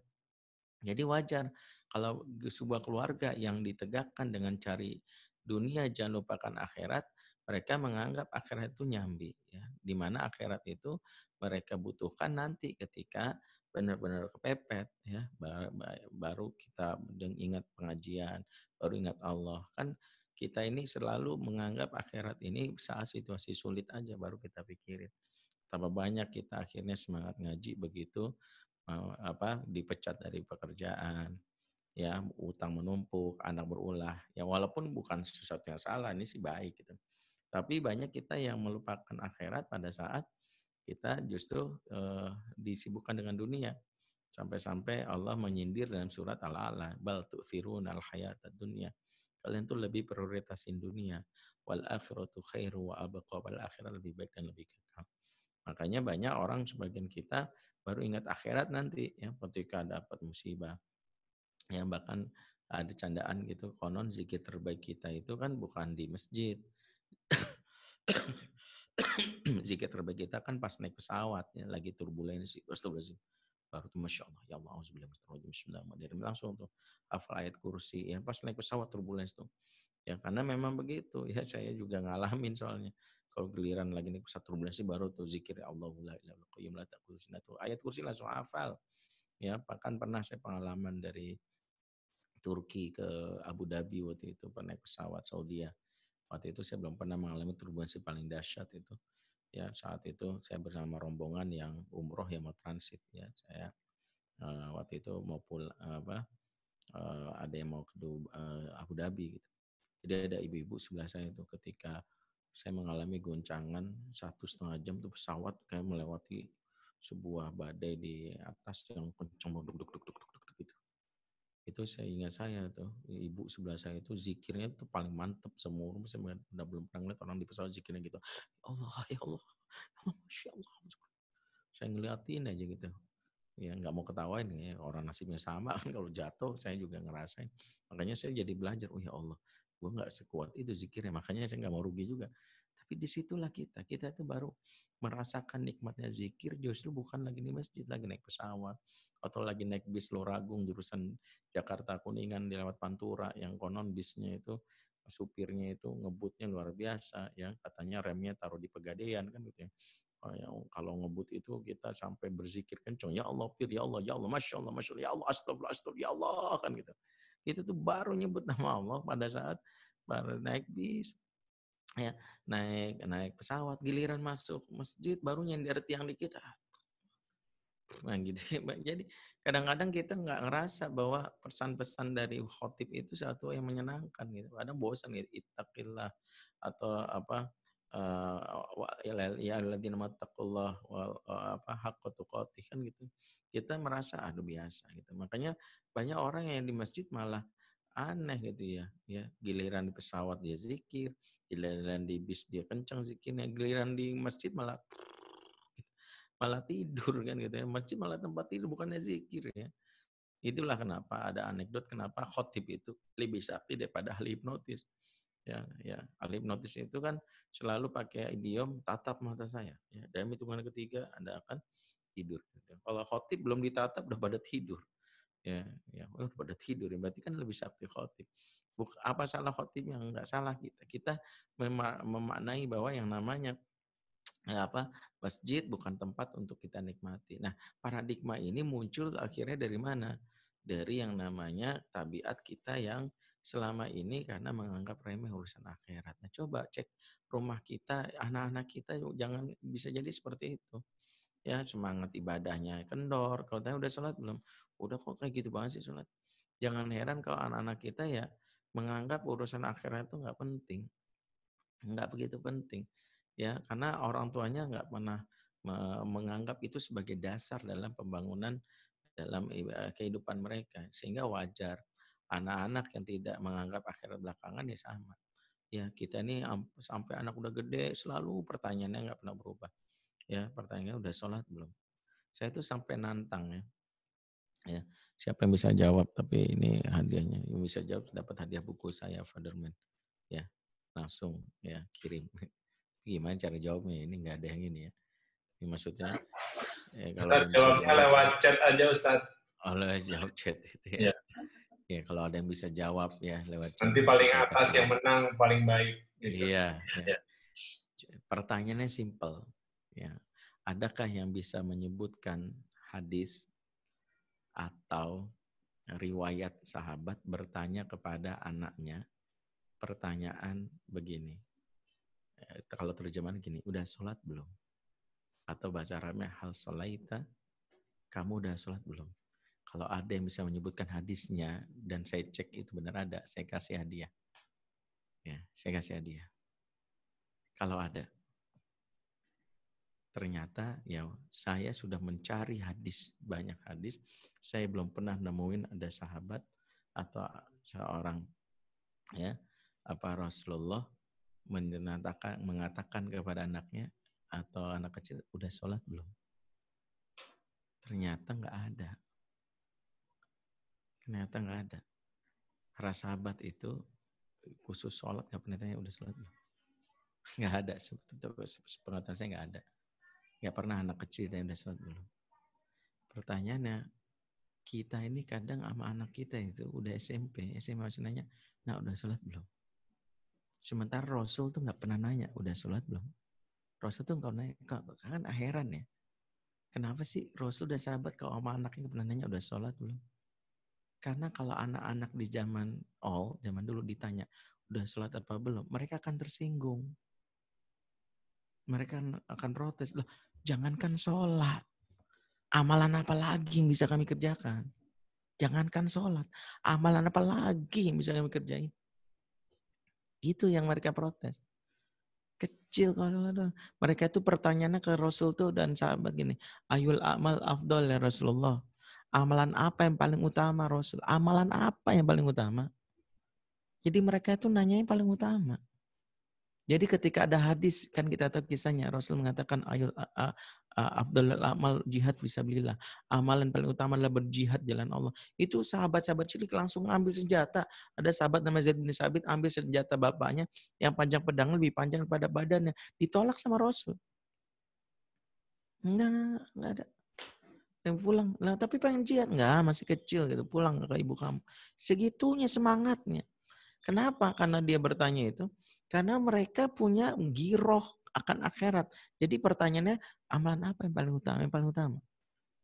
Jadi wajar kalau sebuah keluarga yang ditegakkan dengan cari dunia jangan lupakan akhirat, mereka menganggap akhirat itu nyambi ya. Di mana akhirat itu mereka butuhkan nanti ketika benar-benar kepepet ya, baru kita ingat pengajian, baru ingat Allah. Kan kita ini selalu menganggap akhirat ini saat situasi sulit aja baru kita pikirin. Tambah banyak kita akhirnya semangat ngaji begitu dipecat dari pekerjaan, ya utang menumpuk, anak berulah, ya walaupun bukan sesuatu yang salah, ini sih baik gitu. Tapi banyak kita yang melupakan akhirat pada saat kita justru disibukkan dengan dunia. Sampai-sampai Allah menyindir dalam surat Al-A'la, bal tu'thiruna al-hayata dunya. Kalian tuh lebih prioritasin dunia. Wal akhiratu khairu wa abqa, wal akhirat lebih baik dan lebih kekal. Makanya banyak orang sebagian kita baru ingat akhirat nanti ya ketika dapat musibah. Ya bahkan ada candaan gitu, konon zikir terbaik kita itu kan bukan di masjid. Zikir terbaik kita kan pas naik pesawat ya, lagi turbulensi. Astagfirullahaladzim. Baru tuh Masya Allah, ya Allah, auzubillah bismillahirrahmanirrahim. Langsung tuh hafal ayat kursi ya pas naik pesawat turbulensi tuh. Ya karena memang begitu ya, saya juga ngalamin soalnya. Kalau giliran lagi naik pesawat turbulensi baru tuh zikir ya Allah la ilaha illa qayyum la ta'khudhuhu sinatun. Ayat kursi langsung hafal. Ya, bahkan pernah saya pengalaman dari Turki ke Abu Dhabi waktu itu, naik pesawat Saudi ya. Waktu itu saya belum pernah mengalami turbulensi paling dahsyat itu. Ya, saat itu saya bersama rombongan yang umroh yang mau transit ya. Saya waktu itu mau ada yang mau ke Abu Dhabi gitu. Jadi ada ibu-ibu sebelah saya itu ketika saya mengalami goncangan 1,5 jam tuh pesawat kayak melewati sebuah badai di atas yang kencang duk gitu. Itu saya ingat saya tuh, ibu sebelah saya itu zikirnya tuh paling mantep semua. Saya udah belum pernah ngeliat orang di pesawat zikirnya gitu. Ya Allah, Masya Allah. Saya ngeliatin aja gitu. Ya nggak mau ketawain ya, orang nasibnya sama kan kalau jatuh saya juga ngerasain. Makanya saya jadi belajar, oh ya Allah, gue nggak sekuat itu zikirnya, makanya saya nggak mau rugi juga. Tapi disitulah kita itu baru merasakan nikmatnya zikir justru bukan lagi di masjid, lagi naik pesawat atau lagi naik bis Luragung jurusan Jakarta Kuningan di lewat Pantura yang konon bisnya itu supirnya itu ngebutnya luar biasa ya, katanya remnya taruh di Pegadaian kan gitu ya. Kalau ngebut itu kita sampai berzikir kencang, ya Allah, ya Allah, Masya Allah, ya Allah, astagfirullah, ya Allah, kan gitu. Itu tuh baru nyebut nama Allah pada saat baru naik bis, ya naik pesawat, giliran masuk masjid baru nyender tiang dikit, nah gitu. Jadi kadang-kadang kita nggak ngerasa bahwa pesan-pesan dari khotib itu satu yang menyenangkan gitu. Kadang bosan gitu, ittaqillah atau apa ya alladzina mattaqullah haqqa tuqatih kan gitu. Kita merasa aduh biasa gitu. Makanya banyak orang yang di masjid malah aneh gitu ya. Ya, giliran di pesawat dia zikir, giliran di bis dia kencang zikirnya, giliran di masjid malah tidur kan gitu ya. Masjid malah tempat tidur bukannya zikir ya. Itulah kenapa ada anekdot kenapa khotib itu lebih sakti daripada ahli hipnotis. Ya, ahli hipnotis itu kan selalu pakai idiom tatap mata saya. Ya, dalam hitungan ketiga Anda akan tidur. Gitu. Kalau khotib belum ditatap udah pada tidur. Udah pada tidur. Berarti kan lebih sakti khotib. Apa salah khotib yang nggak salah kita? Kita memaknai bahwa yang namanya masjid bukan tempat untuk kita nikmati. Nah, paradigma ini muncul akhirnya dari mana? Dari yang namanya tabiat kita yang selama ini karena menganggap remeh urusan akhirat. Nah, coba cek rumah kita, anak-anak kita jangan bisa jadi seperti itu. Ya, semangat ibadahnya kendor. Kalau tanya udah sholat belum? Udah kok kayak gitu banget sih sholat. Jangan heran kalau anak-anak kita ya menganggap urusan akhirat itu nggak penting. Nggak begitu penting. Ya, karena orang tuanya nggak pernah menganggap itu sebagai dasar dalam pembangunan dalam kehidupan mereka. Sehingga wajar anak-anak yang tidak menganggap akhirat belakangan ya sama. Ya, kita ini sampai anak udah gede selalu pertanyaannya nggak pernah berubah. Ya, pertanyaannya udah sholat belum? Saya tuh sampai nantang ya. Ya, siapa yang bisa jawab? Tapi ini hadiahnya. Yang bisa jawab dapat hadiah buku saya Fatherman. Ya, langsung ya kirim. Gimana cara jawabnya? Ini nggak ada yang ini ya. Ini maksudnya kalau Ustaz ada yang bisa jawabnya jawab, lewat chat aja Ustaz. oleh jawab chat gitu ya. Ya. Ya kalau ada yang bisa jawab ya lewat chat Nanti nanti paling saya atas kasih. yang menang paling baik gitu. Iya, ya. Ya. Pertanyaannya simpel. Ya. Adakah yang bisa menyebutkan hadis atau riwayat sahabat bertanya kepada anaknya pertanyaan begini? Kalau terjemahan gini, udah sholat belum? Atau bahasa Arabnya hal sholaita, kamu udah sholat belum? Kalau ada yang bisa menyebutkan hadisnya dan saya cek itu benar ada, saya kasih hadiah. Ya, saya kasih hadiah. Kalau ada. Ternyata ya saya sudah mencari hadis, banyak hadis. Saya belum pernah nemuin ada sahabat atau seorang ya Rasulullah mengatakan kepada anaknya atau anak kecil udah sholat belum? Ternyata nggak ada. Ternyata nggak ada. Para sahabat itu khusus sholat nggak pernah tanya udah sholat belum? Nggak ada. Sepengetahuan saya nggak ada. Nggak pernah anak kecil tanya udah sholat belum. Pertanyaannya, kita ini kadang sama anak kita itu udah SMP, SMA masih nanya, nah udah sholat belum? Sementara Rasul tuh nggak pernah nanya, udah sholat belum? Rasul tuh nggak nanya, kan heran ya. Kenapa sih Rasul dan sahabat kalau sama anaknya nggak pernah nanya udah sholat belum? Karena kalau anak-anak di zaman dulu ditanya, udah sholat apa belum? Mereka akan tersinggung. Mereka akan protes. Loh, jangankan sholat. Amalan apa lagi yang bisa kami kerjakan? Jangankan sholat. Amalan apa lagi yang bisa kami kerjain? Gitu yang mereka protes. Kecil kalau mereka itu pertanyaannya ke Rasul tuh dan sahabat gini, ayul amal afdol ya Rasulullah. Amalan apa yang paling utama Rasul? Amalan apa yang paling utama? Jadi mereka itu nanya yang paling utama. Jadi ketika ada hadis, kan kita tahu kisahnya, Rasul mengatakan ayul afdalul amal jihad fisabilillah. Amalan paling utama adalah berjihad jalan Allah. Itu sahabat-sahabat cilik langsung ambil senjata. Ada sahabat namanya Zaid bin Sabit ambil senjata bapaknya yang panjang pedang lebih panjang daripada badannya. Ditolak sama Rasul. Enggak ada. Yang pulang. Lah, tapi pengen jihad. Enggak, masih kecil gitu. Pulang ke ibu kamu. Segitunya semangatnya. Kenapa? Karena dia bertanya itu. Karena mereka punya giroh akan akhirat. Jadi pertanyaannya, amalan apa yang paling utama? Yang paling utama.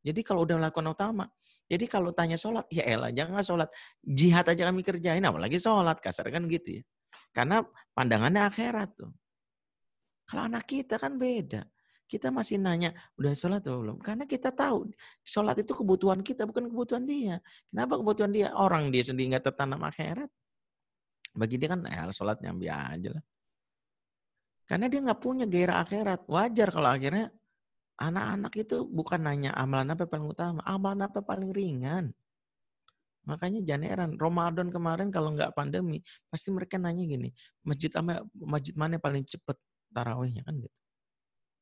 Jadi kalau udah melakukan utama. Jadi kalau tanya sholat, ya elah jangan sholat. Jihad aja kami kerjain, apalagi sholat. Kasar kan gitu ya. Karena pandangannya akhirat tuh. Kalau anak kita kan beda. Kita masih nanya, udah sholat atau belum? Karena kita tahu, sholat itu kebutuhan kita, bukan kebutuhan dia. Kenapa kebutuhan dia? Orang dia sendiri nggak tertanam akhirat. Bagi dia kan, sholat nyambi aja lah. Karena dia nggak punya gairah akhirat. Wajar kalau akhirnya anak-anak itu bukan nanya amalan apa paling utama, amalan apa paling ringan. Makanya jangan heran, Ramadan kemarin kalau nggak pandemi, pasti mereka nanya gini, masjid mana yang paling cepat tarawihnya kan gitu.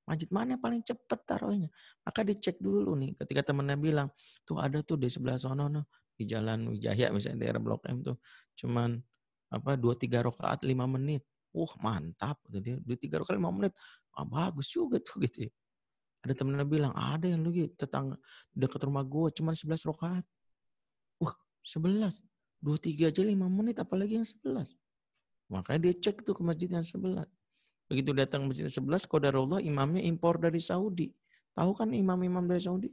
Masjid mana yang paling cepat tarawihnya. Maka dicek dulu nih, ketika temennya bilang, tuh ada tuh di sebelah sana di Jalan Wijaya misalnya daerah Blok M tuh, cuman 2-3 rakaat 5 menit. Mantap kata dia. 2-3 rakaat 5 menit. Bagus juga tuh gitu ya. Ada temennya bilang, ada yang lu gitu, tetangga dekat rumah gue cuman 11 rakaat. 11. 2-3 aja 5 menit apalagi yang 11. Makanya dia cek tuh ke masjid yang 11. Begitu datang masjid yang 11, qadarullah imamnya impor dari Saudi. Tahu kan imam-imam dari Saudi?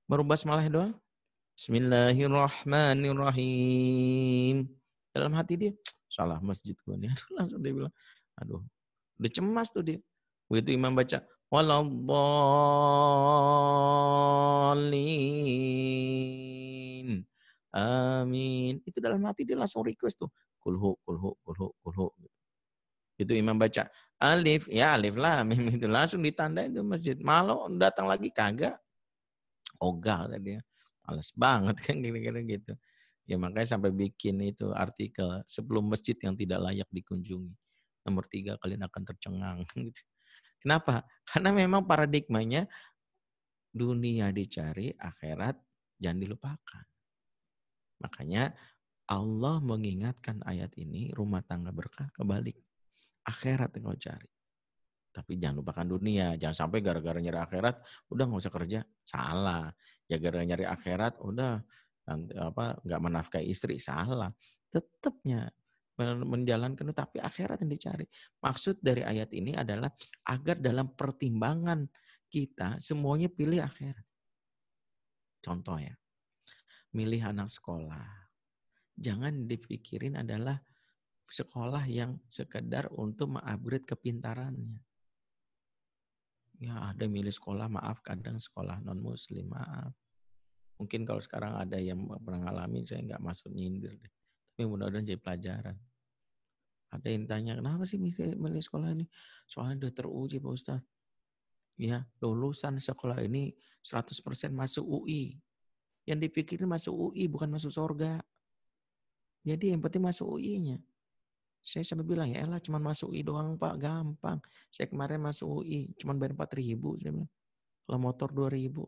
Baru basmalah doang. Bismillahirrahmanirrahim. Dalam hati dia, salah masjid gue nih. Langsung dia bilang, aduh, udah cemas tuh dia. Begitu imam baca, waladhdallin. Amin. Itu dalam hati dia langsung request tuh. Kulhu, kulhu, kulhu, kulhu. Itu imam baca, alif, ya alif lah. Itu langsung ditandai itu masjid. Malu datang lagi kagak. Ogah tadi ya. Males banget kan kira-kira gitu. Ya makanya sampai bikin itu artikel 10 masjid yang tidak layak dikunjungi. Nomor 3 kalian akan tercengang. Gitu. Kenapa? Karena memang paradigmanya dunia dicari, akhirat jangan dilupakan. Makanya Allah mengingatkan ayat ini, rumah tangga berkah kebalik. Akhirat yang kau cari. Tapi jangan lupakan dunia. Jangan sampai gara-gara nyari akhirat, udah nggak usah kerja. Salah. Ya gara-gara nyari akhirat, udah nggak menafkahi istri. Salah. Tetapnya menjalankan, tapi akhirat yang dicari. Maksud dari ayat ini adalah agar dalam pertimbangan kita semuanya pilih akhirat. Contoh ya, milih anak sekolah. Jangan dipikirin adalah sekolah yang sekedar untuk mengupgrade kepintarannya. Ya ada milih sekolah, maaf kadang sekolah non-muslim, maaf. Mungkin kalau sekarang ada yang pernah ngalamin, saya nggak masuk nyindir deh. Tapi mudah-mudahan jadi pelajaran. Ada yang tanya, kenapa sih milih sekolah ini? Soalnya udah teruji Pak Ustadz. Ya, lulusan sekolah ini 100% masuk UI. Yang dipikirin masuk UI, bukan masuk surga. Jadi yang penting masuk UI-nya. Saya sampai bilang, ya elah cuma masuk UI doang Pak, gampang. Saya kemarin masuk UI, cuma bayar 4.000. Saya bilang. Kalau motor 2.000.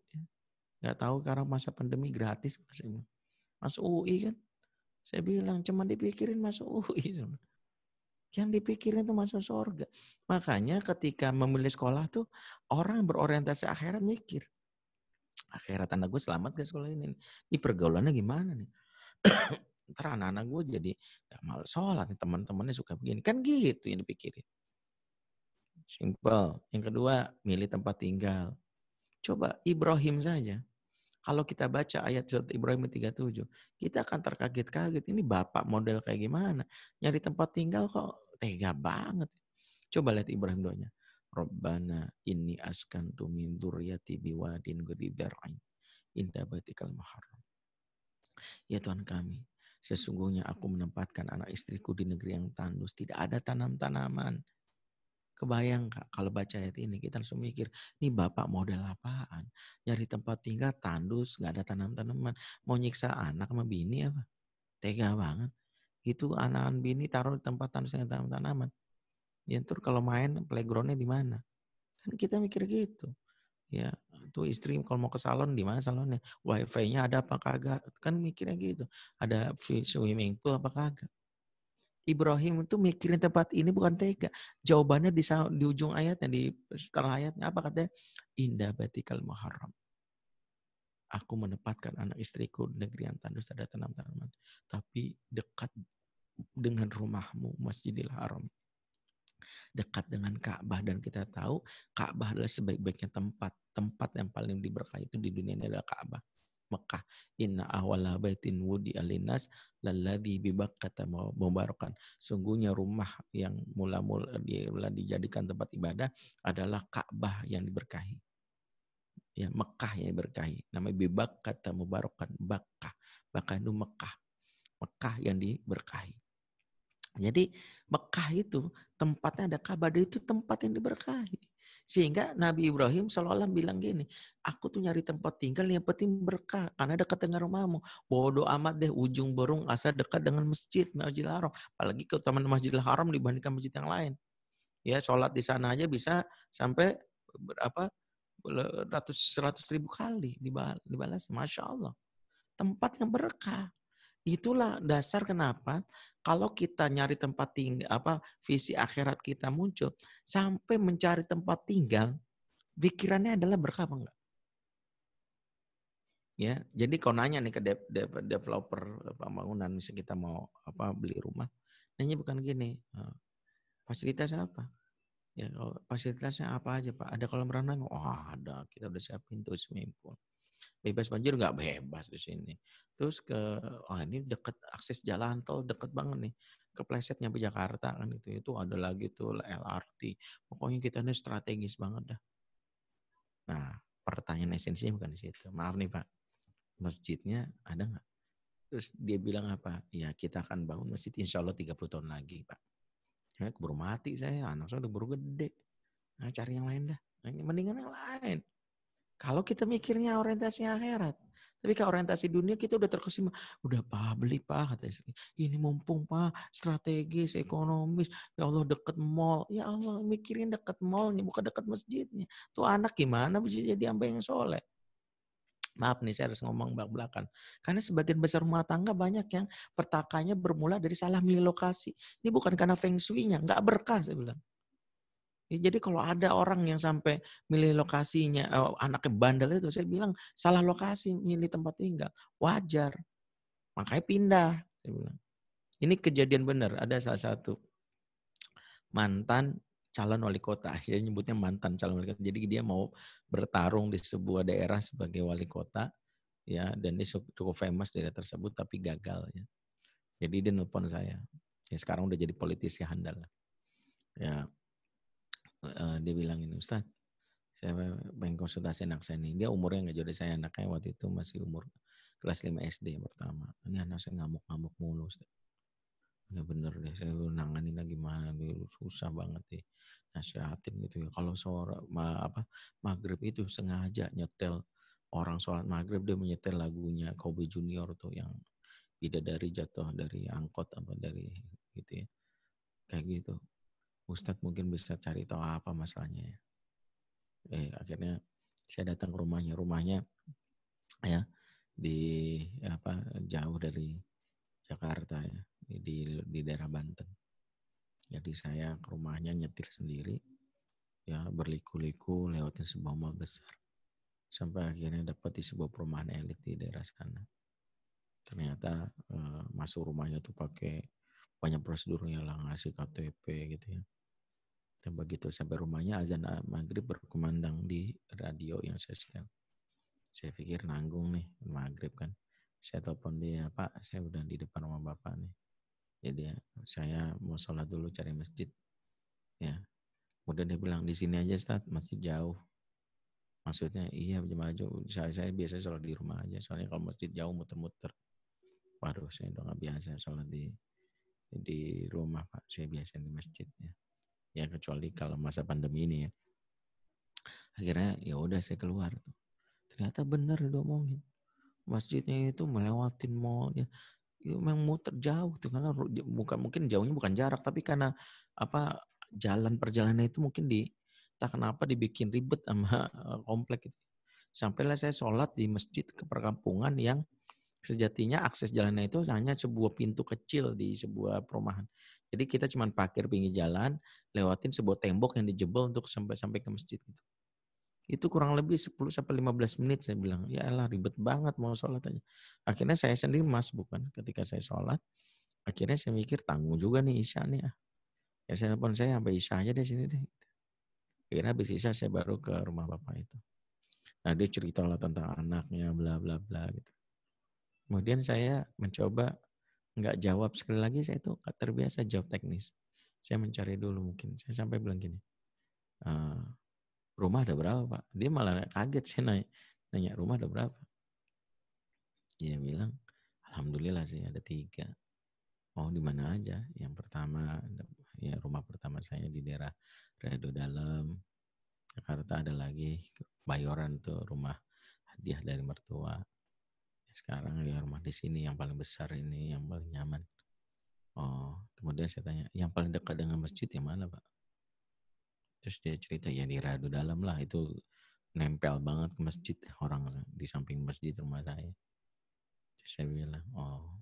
Nggak tahu sekarang masa pandemi gratis. Masuk UI kan. Saya bilang, cuma dipikirin masuk UI. Yang dipikirin itu masuk surga. Makanya ketika memilih sekolah tuh, orang berorientasi akhirat mikir. Akhirat anak gue selamat gak sekolah ini? Ini pergaulannya gimana nih? Ntar anak-anak gue jadi gak mau sholat nih, teman-temannya suka begini. Kan gitu yang dipikirin. Simple. Yang kedua, milih tempat tinggal. Coba Ibrahim saja. Kalau kita baca ayat surat Ibrahim 37, kita akan terkaget-kaget. Ini bapak model kayak gimana? Nyari tempat tinggal kok tega banget. Coba lihat Ibrahim doanya. Rabbana inni askantu min dzurriyyati biwadin ghairi dzar'in inda baitikal muharram. Ya Tuhan kami, sesungguhnya aku menempatkan anak istriku di negeri yang tandus, tidak ada tanam-tanaman. Kebayang Kak, kalau baca ayat ini kita langsung mikir, ini bapak model apaan? Nyari tempat tinggal tandus, nggak ada tanam-tanaman. Mau nyiksa anak sama bini apa? Tega banget. Itu anak bini taruh di tempat tandus yang tanam-tanaman. Ya terus kalau main playgroundnya di mana? Kan kita mikir gitu. Ya, tuh istri kalau mau ke salon di mana salonnya? Wifi-nya ada apa kagak? Kan mikirnya gitu. Ada swimming pool apa kagak? Ibrahim itu mikirin tempat ini bukan tega. Jawabannya di ujung ayatnya, di setelah ayatnya apa katanya? Indah batikal muharram. Aku menempatkan anak istriku di negeri yang tandus ada tanam-tanaman. Tapi dekat dengan rumahmu, Masjidil Haram. Dekat dengan Ka'bah. Dan kita tahu Ka'bah adalah sebaik-baiknya tempat. Tempat yang paling diberkahi itu di dunia ini adalah Ka'bah. Mekah. Inna awala baitin wudi alinas lalladhi bibakkata mubarakan. Sungguhnya rumah yang mula-mula dijadikan tempat ibadah adalah Ka'bah yang diberkahi. Ya, Mekah yang diberkahi. Namanya bibakkata mubarakan. Bakkah. Bakkah itu Mekah. Mekah yang diberkahi. Jadi Mekah itu tempatnya ada Ka'bah, itu tempat yang diberkahi. Sehingga Nabi Ibrahim seolah-olah bilang gini, aku tuh nyari tempat tinggal yang penting berkah, karena dekat dengan rumahmu. Bodoh amat deh ujung burung asal dekat dengan Masjidil Haram. Apalagi keutamaan Masjidil Haram dibandingkan masjid yang lain. Ya sholat di sana aja bisa sampai berapa ratus ribu kali dibalas. Masya Allah. Tempat yang berkah. Itulah dasar kenapa kalau kita nyari tempat tinggal, visi akhirat kita muncul, sampai mencari tempat tinggal, pikirannya adalah berkah apa enggak? Ya, jadi kalau nanya nih ke developer pembangunan, misalnya kita mau beli rumah, nanya bukan gini, fasilitasnya apa? Ya, fasilitasnya apa aja Pak? Ada kolam renang? Oh ada, kita udah siapin tuh swimming pool. Bebas banjir nggak bebas di sini. Terus ini deket akses jalan tol deket banget nih. Kepleset nyampe Jakarta kan itu ada lagi tuh LRT. Pokoknya kita ini strategis banget dah. Nah, pertanyaan esensinya bukan di situ. Maaf nih Pak, masjidnya ada nggak? Terus dia bilang apa? Ya kita akan bangun masjid insya Allah 30 tahun lagi Pak. Ya, keburu mati saya, anak saya udah keburu gede. Nah, cari yang lain dah. Nah, ini mendingan yang lain. Kalau kita mikirnya orientasinya akhirat. Tapi kalau orientasi dunia kita udah terkesima. Udah Pak, beli Pak, kata istri. Ini mumpung Pak, strategis, ekonomis. Ya Allah deket mall. Ya Allah mikirin deket mallnya, bukan deket masjidnya. Tuh anak gimana bisa jadi hamba yang soleh. Maaf nih saya harus ngomong belak-belakan. Karena sebagian besar rumah tangga banyak yang pertakanya bermula dari salah milih lokasi. Ini bukan karena feng shui-nya, nggak berkah saya bilang. Ya, jadi kalau ada orang yang sampai milih lokasinya, anaknya bandel itu, saya bilang salah lokasi milih tempat tinggal. Wajar. Makanya pindah. Saya bilang. Ini kejadian benar. Ada salah satu mantan calon wali kota. Saya nyebutnya mantan calon wali kota. Jadi dia mau bertarung di sebuah daerah sebagai wali kota. Ya, dan dia cukup famous di daerah tersebut, tapi gagal. Ya. Jadi dia nelpon saya. Ya, sekarang udah jadi politisi handal. Ya, dia bilang ini, Ustaz, saya pengen konsultasi anak saya nih. Dia umurnya nggak jauh dari saya. Anaknya waktu itu masih umur kelas 5 SD yang pertama. Ini anak saya ngamuk-ngamuk mulu. Ya bener deh, saya nanganin gimana. Susah banget deh. Nasihatin gitu ya. Kalau seorang maghrib itu sengaja nyetel. Orang sholat maghrib dia menyetel lagunya Kobe Junior tuh yang bidadari jatuh dari angkot apa dari gitu ya. Kayak gitu. Ustadz mungkin bisa cari tahu apa masalahnya ya. Akhirnya saya datang ke rumahnya. Rumahnya ya di jauh dari Jakarta ya, di daerah Banten. Jadi saya ke rumahnya nyetir sendiri ya, berliku-liku lewatin sebuah mall besar sampai akhirnya dapat di sebuah perumahan elit di daerah sana. Ternyata masuk rumahnya tuh pakai banyak prosedurnya lah, ngasih KTP gitu ya. Dan begitu sampai rumahnya azan maghrib berkumandang di radio yang saya setel. Saya pikir nanggung nih, maghrib kan. Saya telepon dia, Pak, saya udah di depan rumah Bapak nih. Jadi ya, saya mau sholat dulu cari masjid. Ya, kemudian dia bilang, di sini aja Ustaz, masjid jauh. Maksudnya, iya jemaah jauh. Saya biasa sholat di rumah aja. Soalnya kalau masjid jauh muter-muter. Waduh, saya udah gak biasa sholat di rumah, Pak. Saya biasa di masjid. Ya, kecuali kalau masa pandemi ini ya. Akhirnya ya udah saya keluar tuh. Ternyata benar diomongin. Masjidnya itu melewatin mall ya. Ya, memang muter jauh tuh karena bukan mungkin jauhnya bukan jarak tapi karena apa jalan perjalanan itu mungkin tak kenapa dibikin ribet sama komplek itu. Sampailah saya sholat di masjid ke perkampungan yang sejatinya akses jalannya itu hanya sebuah pintu kecil di sebuah perumahan. Jadi kita cuma parkir pinggir jalan, lewatin sebuah tembok yang dijebol untuk sampai ke masjid gitu. Itu kurang lebih 10 sampai 15 menit saya bilang, ya elah ribet banget mau sholat aja. Akhirnya saya sendiri masbuk kan ketika saya sholat. Akhirnya saya mikir tanggung juga nih Isya nih. Ya saya telepon saya sampai Isya aja deh sini deh. Akhirnya habis Isya saya baru ke rumah bapak itu. Nah dia cerita lah tentang anaknya bla bla bla gitu. Kemudian saya mencoba nggak jawab sekali lagi saya tuh terbiasa jawab teknis. Saya mencari dulu mungkin. Saya sampai bilang gini, rumah ada berapa Pak? Dia malah kaget saya nanya rumah ada berapa? Dia bilang, alhamdulillah sih ada 3. Oh di mana aja? Yang pertama, ya rumah pertama saya di daerah Redo Dalam, Jakarta ada lagi, Bayoran tuh rumah hadiah dari mertua. Sekarang ya rumah di sini yang paling besar ini, yang paling nyaman. Oh, kemudian saya tanya, yang paling dekat dengan masjid yang mana Pak? Terus dia cerita, ya di Redo Dalam lah, itu nempel banget ke masjid, orang di samping masjid rumah saya. Terus saya bilang, oh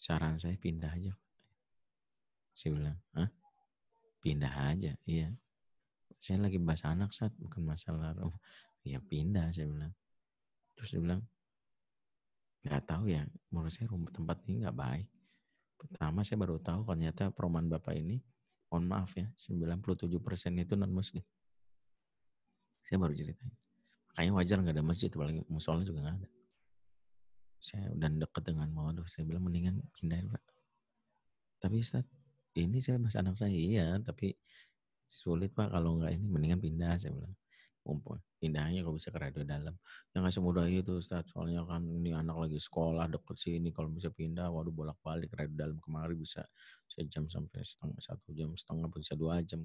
saran saya pindah aja. Saya bilang, hah? Pindah aja, iya. Saya lagi bahas anak saat bukan masalah rumah. Ya pindah, saya bilang. Terus dia bilang, nggak tahu ya, menurut saya rumah tempat ini nggak baik. Pertama saya baru tahu ternyata perumahan bapak ini, mohon maaf ya, 97% itu non muslim. Saya baru ceritain. Makanya wajar nggak ada masjid, apalagi musola juga nggak ada. Saya udah deket dengan waduh, saya bilang mendingan pindah ya Pak. Tapi Ustaz, ini saya bahas anak saya, iya, tapi sulit Pak kalau nggak ini mendingan pindah saya bilang. Pindahnya kalau bisa ke Radio Dalam. Yang nggak semudah itu Ustaz, soalnya kan ini anak lagi sekolah deket sini, kalau bisa pindah, waduh bolak-balik Radio Dalam kemari bisa sejam sampai setengah 1,5 jam, bisa 2 jam.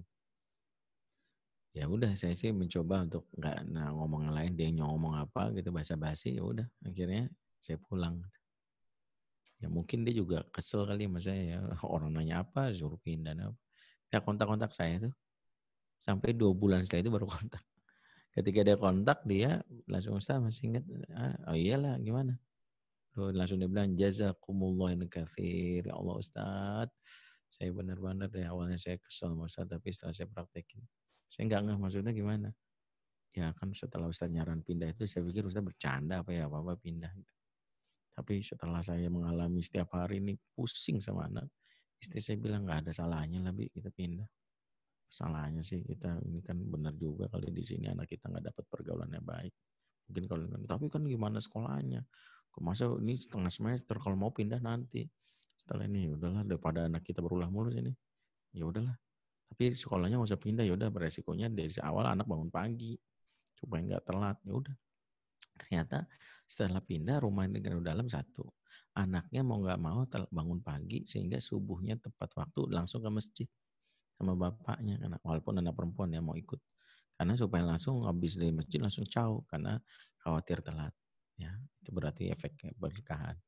Ya udah saya sih mencoba untuk nggak ngomong yang lain, dia ngomong apa gitu basa-basi, ya udah akhirnya saya pulang. Ya mungkin dia juga kesel kali sama saya ya, orang nanya apa suruh pindah apa. Ya kontak-kontak saya tuh sampai 2 bulan setelah itu baru kontak. Ketika dia kontak dia langsung Ustaz masih ingat, oh iyalah gimana. Langsung dia bilang jazakumullah katsir ya Allah Ustaz. Saya benar-benar dari awalnya saya kesel sama Ustaz tapi setelah saya praktekin saya nggak ngeh maksudnya gimana. Ya kan setelah Ustaz nyaran pindah itu saya pikir Ustaz bercanda apa pindah gitu. Tapi setelah saya mengalami setiap hari ini pusing sama anak, istri saya bilang nggak ada salahnya lah Bi kita pindah. Salahnya sih kita ini kan benar juga kalau di sini anak kita nggak dapat pergaulan yang baik. Mungkin kalau tapi kan gimana sekolahnya? Masa ini setengah semester kalau mau pindah nanti. Setelah ini udahlah daripada anak kita berulah mulu sini. Ya udahlah. Tapi sekolahnya nggak usah pindah ya udah beresikonya dari awal anak bangun pagi supaya nggak telat. Ya udah. Ternyata setelah pindah rumah dengan dalam satu. Anaknya mau nggak mau bangun pagi sehingga subuhnya tepat waktu langsung ke masjid sama bapaknya karena walaupun anak perempuan ya mau ikut karena supaya langsung habis dari masjid langsung caw karena khawatir telat ya itu berarti efek berkahan.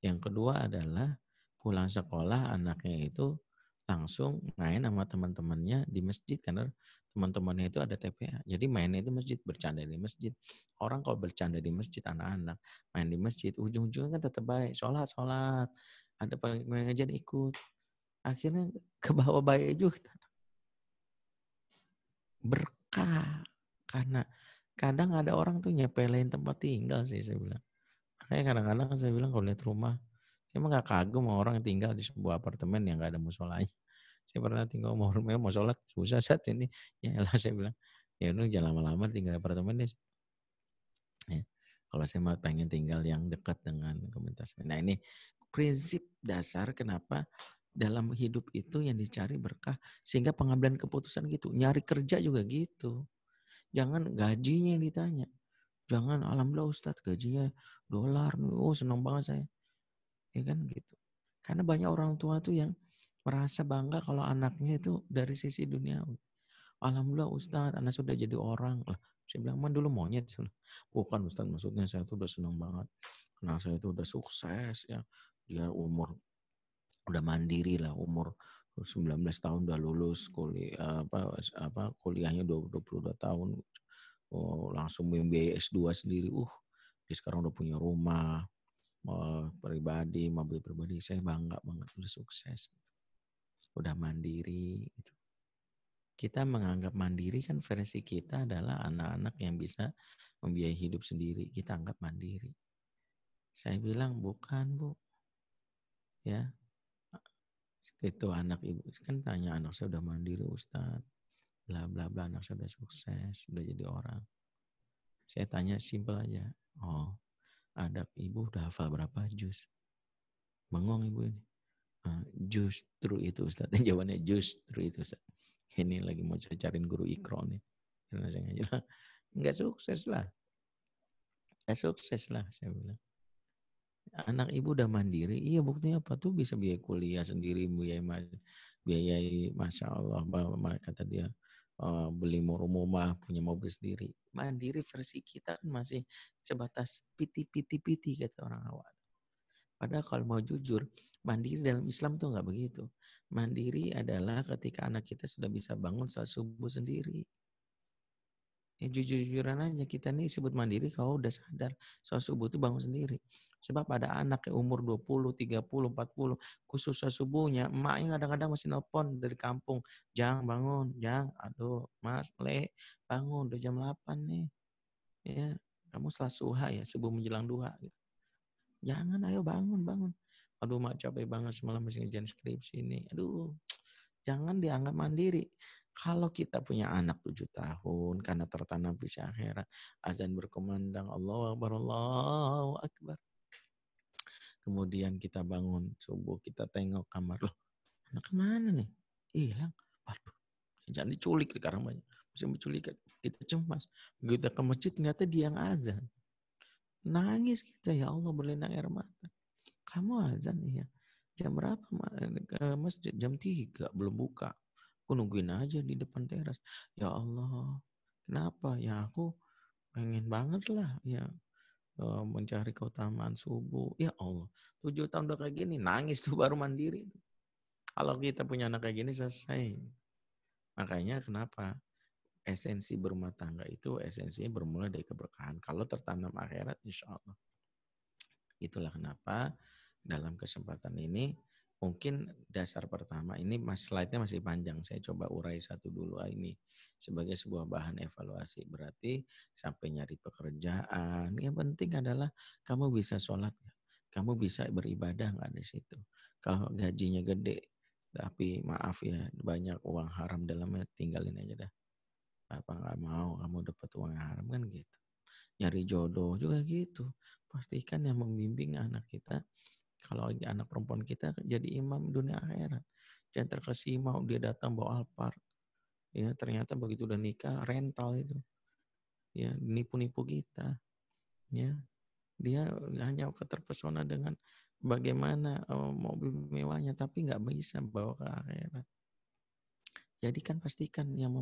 Yang kedua adalah pulang sekolah anaknya itu langsung main sama teman-temannya di masjid karena teman-temannya itu ada TPA. Jadi mainnya itu masjid, bercanda di masjid. Orang kalau bercanda di masjid anak-anak main di masjid ujung-ujungnya kan tetap baik. Sholat. Ada pengajian ikut. Akhirnya ke bawah baik juga. Berkah. Karena kadang ada orang tuh nyepelein tempat tinggal sih saya bilang. Makanya kadang-kadang saya bilang kalau lihat rumah, saya emang gak kagum sama orang yang tinggal di sebuah apartemen yang gak ada musolanya. Saya pernah tinggal mau sholat, susah saat ini. Ya elah saya bilang, ya udah jangan lama-lama tinggal di apartemen deh. Ya. Kalau saya mah pengen tinggal yang dekat dengan komunitas. Nah ini prinsip dasar kenapa dalam hidup itu yang dicari berkah. Sehingga pengambilan keputusan gitu. Nyari kerja juga gitu. Jangan gajinya yang ditanya. Jangan alhamdulillah Ustadz gajinya dolar. Oh senang banget saya. Ya kan gitu. Karena banyak orang tua tuh yang merasa bangga kalau anaknya itu dari sisi dunia. Alhamdulillah Ustadz, anak sudah jadi orang. Lah, saya bilang, man dulu monyet. Bukan Ustadz, maksudnya saya tuh udah senang banget. Anak saya tuh udah sukses ya. Dia umur udah mandiri lah, umur 19 tahun udah lulus kuliah kuliahnya 22 tahun. Oh, langsung biaya S2 sendiri. Dia sekarang udah punya rumah pribadi, mobil pribadi. Saya bangga banget udah sukses. Udah mandiri gitu. Kita menganggap mandiri kan versi kita adalah anak-anak yang bisa membiayai hidup sendiri. Kita anggap mandiri. Saya bilang bukan Bu. Ya, itu anak ibu. Kan tanya anak saya udah mandiri Ustadz. Bla bla bla anak saya udah sukses. Udah jadi orang. Saya tanya simpel aja. Oh, anak ibu udah hafal berapa juz? Bengong ibu ini. Justru itu Ustadz. Jawabannya justru itu Ustadz. Ini lagi mau cariin guru ikro nih. Karena saya nggak sukses lah. Nggak sukses lah saya bilang. Anak ibu udah mandiri, iya buktinya apa tuh bisa biaya kuliah sendiri, biayai Masya Allah, kata dia beli rumah, punya mobil sendiri. Mandiri versi kita kan masih sebatas piti kata orang awam. Padahal kalau mau jujur, mandiri dalam Islam tuh nggak begitu. Mandiri adalah ketika anak kita sudah bisa bangun saat subuh sendiri. Ya jujur-jujuran aja kita nih sebut mandiri kalau udah sadar soal subuh itu bangun sendiri. Sebab ada anak yang umur 20, 30, 40 khusus subuhnya emaknya kadang-kadang masih nelpon dari kampung. Jang bangun, Jang. Aduh, Mas, Le, bangun udah jam 8 nih. Ya, kamu setelah suha ya, subuh menjelang duha gitu. Jangan, ayo bangun. Aduh, mak capek banget semalam masih ngerjain skripsi ini. Aduh, jangan dianggap mandiri. Kalau kita punya anak 7 tahun, karena tertanam visi akhirat, azan berkumandang, Allahu Akbar, Allahu Akbar. Kemudian kita bangun subuh, kita tengok kamar. Loh, anak kemana nih? Hilang. Waduh, jangan diculik sekarang banyak. Mesti menculik, kita cemas. Begitu ke masjid, ternyata dia yang azan. Nangis kita, ya Allah berlinang air mata. Kamu azan ya? Jam berapa ke masjid? Jam 3, belum buka. Aku nungguin aja di depan teras. Ya Allah, kenapa? Ya aku pengen banget lah ya mencari keutamaan subuh. Ya Allah, 7 tahun udah kayak gini, nangis tuh baru mandiri. Kalau kita punya anak kayak gini selesai. Makanya kenapa? Esensi berumah tangga itu esensinya bermula dari keberkahan. Kalau tertanam akhirat, insya Allah. Itulah kenapa dalam kesempatan ini mungkin dasar pertama ini slide-nya masih panjang. Saya coba urai satu dulu ini sebagai sebuah bahan evaluasi. Berarti sampai nyari pekerjaan, yang penting adalah kamu bisa sholat, kamu bisa beribadah nggak di situ. Kalau gajinya gede, tapi maaf ya banyak uang haram dalamnya, tinggalin aja dah. Apa nggak mau kamu dapat uang haram kan gitu. Nyari jodoh juga gitu. Pastikan yang membimbing anak kita, kalau anak perempuan kita jadi imam dunia akhirat. Jangan terkesima dia datang bawa Alphard. Ya, ternyata begitu udah nikah rental itu. Ya, nipu-nipu kita. Ya, dia hanya keterpesona dengan bagaimana mobil mewahnya, tapi nggak bisa bawa ke akhirat. Jadi kan pastikan yang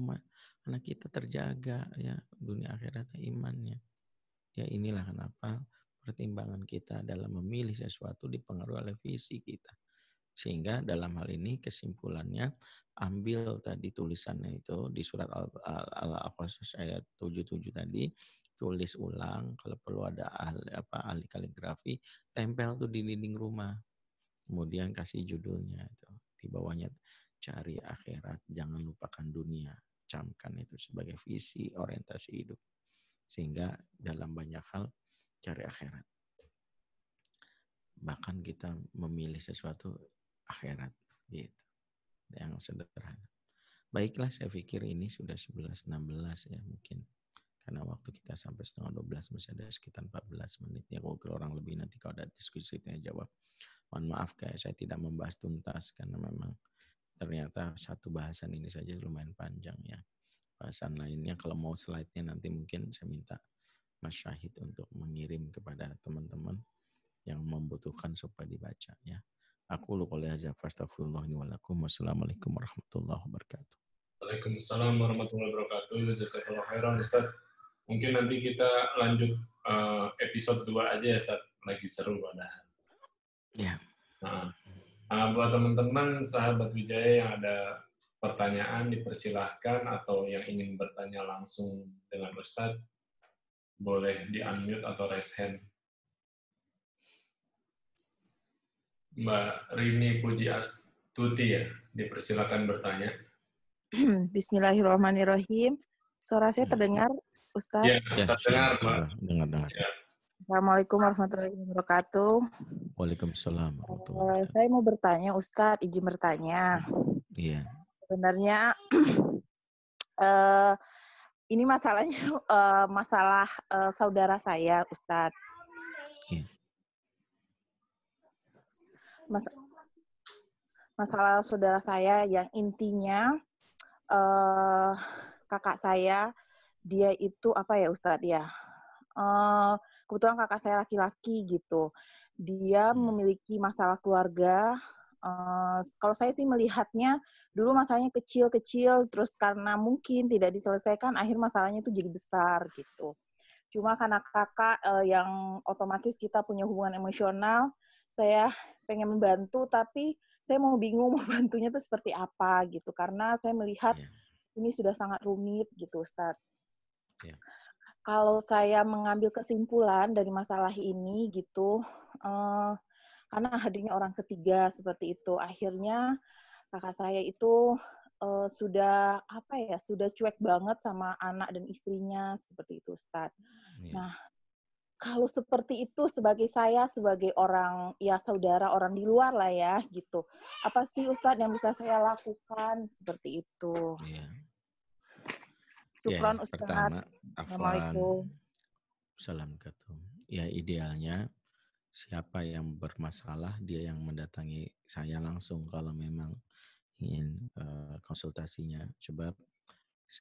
anak kita terjaga ya dunia akhiratnya imannya. Ya inilah kenapa pertimbangan kita dalam memilih sesuatu dipengaruhi oleh visi kita. Sehingga dalam hal ini kesimpulannya ambil tadi tulisannya itu di surat Al-Qasas ayat 77 tadi, tulis ulang, kalau perlu ada ahli kaligrafi, tempel tuh di dinding rumah. Kemudian kasih judulnya itu. Di bawahnya cari akhirat, jangan lupakan dunia. Camkan itu sebagai visi orientasi hidup. Sehingga dalam banyak hal cari akhirat. Bahkan kita memilih sesuatu akhirat gitu. Yang sederhana. Baiklah, saya pikir ini sudah 11.16 ya mungkin. karena waktu kita sampai setengah 12 masih ada sekitar 14 menit ya, kalau kurang lebih nanti kalau ada diskusi tanya jawab. Mohon maaf kayak saya tidak membahas tuntas karena memang ternyata satu bahasan ini saja lumayan panjang ya. Bahasan lainnya kalau mau slide-nya nanti mungkin saya minta Mas Syahid untuk mengirim kepada teman-teman yang membutuhkan supaya dibaca ya. Aku lu qouli hadza fastaghfirullah li wa lakum. Wassalamualaikum warahmatullahi wabarakatuh. Waalaikumsalam warahmatullahi wabarakatuh. Jazakallah khairan Ustaz. Mungkin nanti kita lanjut episode 2 aja ya Ustaz. Lagi seru padahal. Ya. Buat teman-teman sahabat Wijaya yang ada pertanyaan dipersilahkan, atau yang ingin bertanya langsung dengan Ustaz boleh di-unmute atau raise hand. Mbak Rini Puji Astuti ya, dipersilakan bertanya. Bismillahirrahmanirrahim. Suara saya terdengar, Ustadz? Ya, terdengar, Mbak. Dengar. Ya. Assalamualaikum warahmatullahi wabarakatuh. Waalaikumsalam warahmatullahi wabarakatuh. Saya mau bertanya, Ustadz, izin bertanya. Iya. Sebenarnya ini masalahnya masalah saudara saya, Ustadz. Iya. Masalah saudara saya yang intinya kakak saya, dia itu apa ya Ustadz ya? Kebetulan kakak saya laki-laki gitu. Dia memiliki masalah keluarga. Kalau saya sih melihatnya dulu masalahnya kecil-kecil, terus karena mungkin tidak diselesaikan, akhir masalahnya itu jadi besar gitu. Cuma karena kakak yang otomatis kita punya hubungan emosional, saya pengen membantu, tapi saya mau bingung mau bantunya itu seperti apa gitu. Karena saya melihat ini sudah sangat rumit gitu, Ustadz. Yeah. Kalau saya mengambil kesimpulan dari masalah ini gitu, karena hadirnya orang ketiga seperti itu, akhirnya kakak saya itu sudah sudah cuek banget sama anak dan istrinya seperti itu, Ustadz. Yeah. Nah, kalau seperti itu sebagai orang ya saudara, orang di luar lah ya gitu. Apa sih Ustadz yang bisa saya lakukan seperti itu? Yeah. Syukron Ustadz. Pertama, Assalamualaikum. Assalamualaikum. Ya idealnya siapa yang bermasalah dia yang mendatangi saya langsung kalau memang ingin konsultasinya. Sebab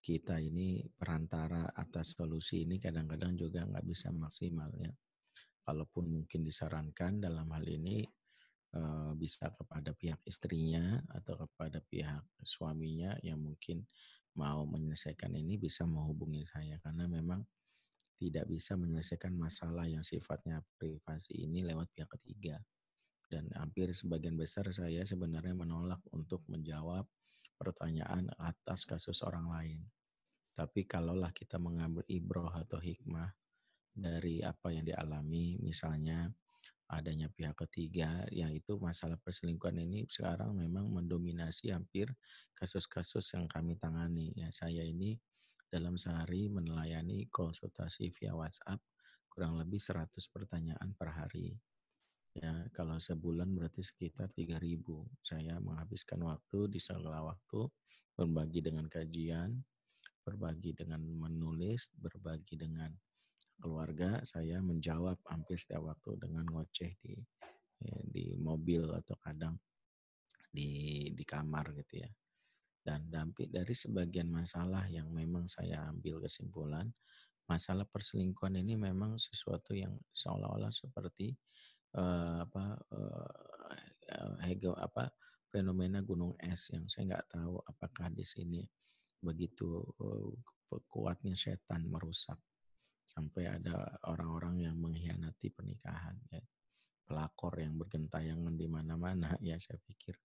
kita ini perantara atas solusi ini kadang-kadang juga nggak bisa maksimal ya. Kalaupun mungkin disarankan dalam hal ini bisa kepada pihak istrinya atau kepada pihak suaminya yang mungkin mau menyelesaikan ini bisa menghubungi saya karena memang tidak bisa menyelesaikan masalah yang sifatnya privasi ini lewat pihak ketiga. Dan hampir sebagian besar saya sebenarnya menolak untuk menjawab pertanyaan atas kasus orang lain. Tapi kalaulah kita mengambil ibroh atau hikmah dari apa yang dialami, misalnya adanya pihak ketiga, yaitu masalah perselingkuhan ini sekarang memang mendominasi hampir kasus-kasus yang kami tangani. Ya, saya ini dalam sehari melayani konsultasi via WhatsApp kurang lebih 100 pertanyaan per hari. Ya, kalau sebulan berarti sekitar 3.000. Saya menghabiskan waktu di segala waktu, berbagi dengan kajian, berbagi dengan menulis, berbagi dengan keluarga. Saya menjawab hampir setiap waktu dengan ngoceh di mobil atau kadang di kamar gitu ya. Dan dari sebagian masalah yang memang saya ambil kesimpulan, masalah perselingkuhan ini memang sesuatu yang seolah-olah seperti fenomena gunung es yang saya nggak tahu apakah di sini begitu kuatnya setan merusak sampai ada orang-orang yang mengkhianati pernikahan ya. Pelakor yang bergentayangan di mana-mana ya, saya pikir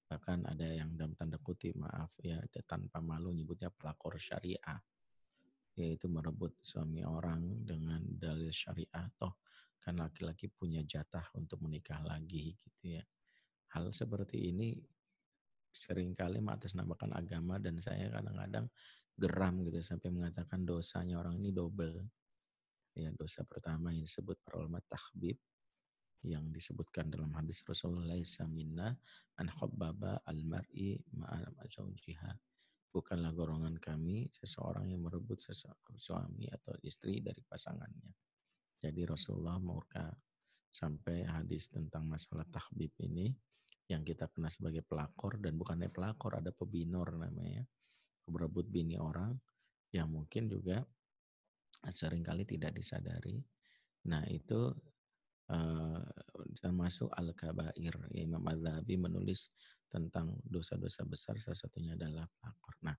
bahkan ada yang dalam tanda kutip maaf ya tanpa malu nyebutnya pelakor syariah, yaitu merebut suami orang dengan dalil syariah, toh kan laki-laki punya jatah untuk menikah lagi gitu ya. Hal seperti ini seringkali mengatasnamakan agama dan saya kadang-kadang geram gitu sampai mengatakan dosanya orang ini double. Ya, dosa pertama yang disebut para ulama takhbib yang disebutkan dalam hadis Rasulullah laisa minna an khabbaba al-mar'i ma'a zawjiha. bukanlah golongan kami seseorang yang merebut suami atau istri dari pasangannya. Jadi Rasulullah murka sampai hadis tentang masalah tahbib ini yang kita kenal sebagai pelakor, dan bukannya pelakor, ada pebinor namanya, berebut bini orang yang mungkin juga seringkali tidak disadari. Nah itu termasuk al-kabair. Imam Adz-Dzahabi menulis tentang dosa-dosa besar, salah satunya adalah pelakor. Nah,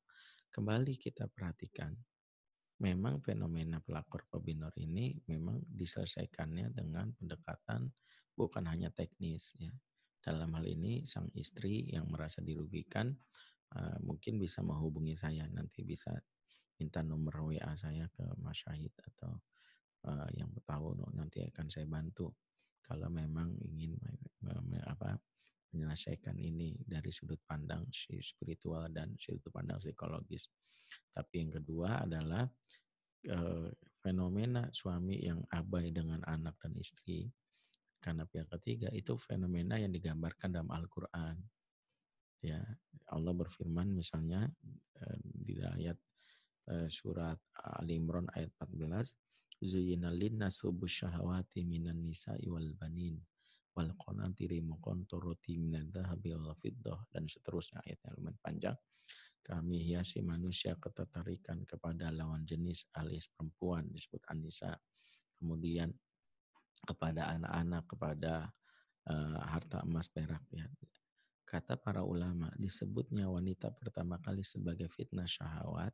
kembali kita perhatikan, memang fenomena pelakor pebinor ini memang diselesaikannya dengan pendekatan bukan hanya teknis ya. Dalam hal ini sang istri yang merasa dirugikan mungkin bisa menghubungi saya, nanti bisa minta nomor WA saya ke Mas Syahid atau yang tahu nanti akan saya bantu kalau memang ingin menyelesaikan ini dari sudut pandang spiritual dan sudut pandang psikologis. Tapi yang kedua adalah fenomena suami yang abai dengan anak dan istri karena pihak ketiga, itu fenomena yang digambarkan dalam Al-Quran. Ya, Allah berfirman misalnya di ayat surat Ali Imran ayat 14, Zuyyina lin-nasi hubbush syahawati minan nisa'i wal banin wal qanatiri muqantarati minadh-dhahabi wal fiddah, dan seterusnya, ayatnya lumayan panjang. Kami hiasi manusia ketertarikan kepada lawan jenis alias perempuan, disebut an-nisa. Kemudian kepada anak-anak, kepada harta emas perak ya. Kata para ulama, disebutnya wanita pertama kali sebagai fitnah syahwat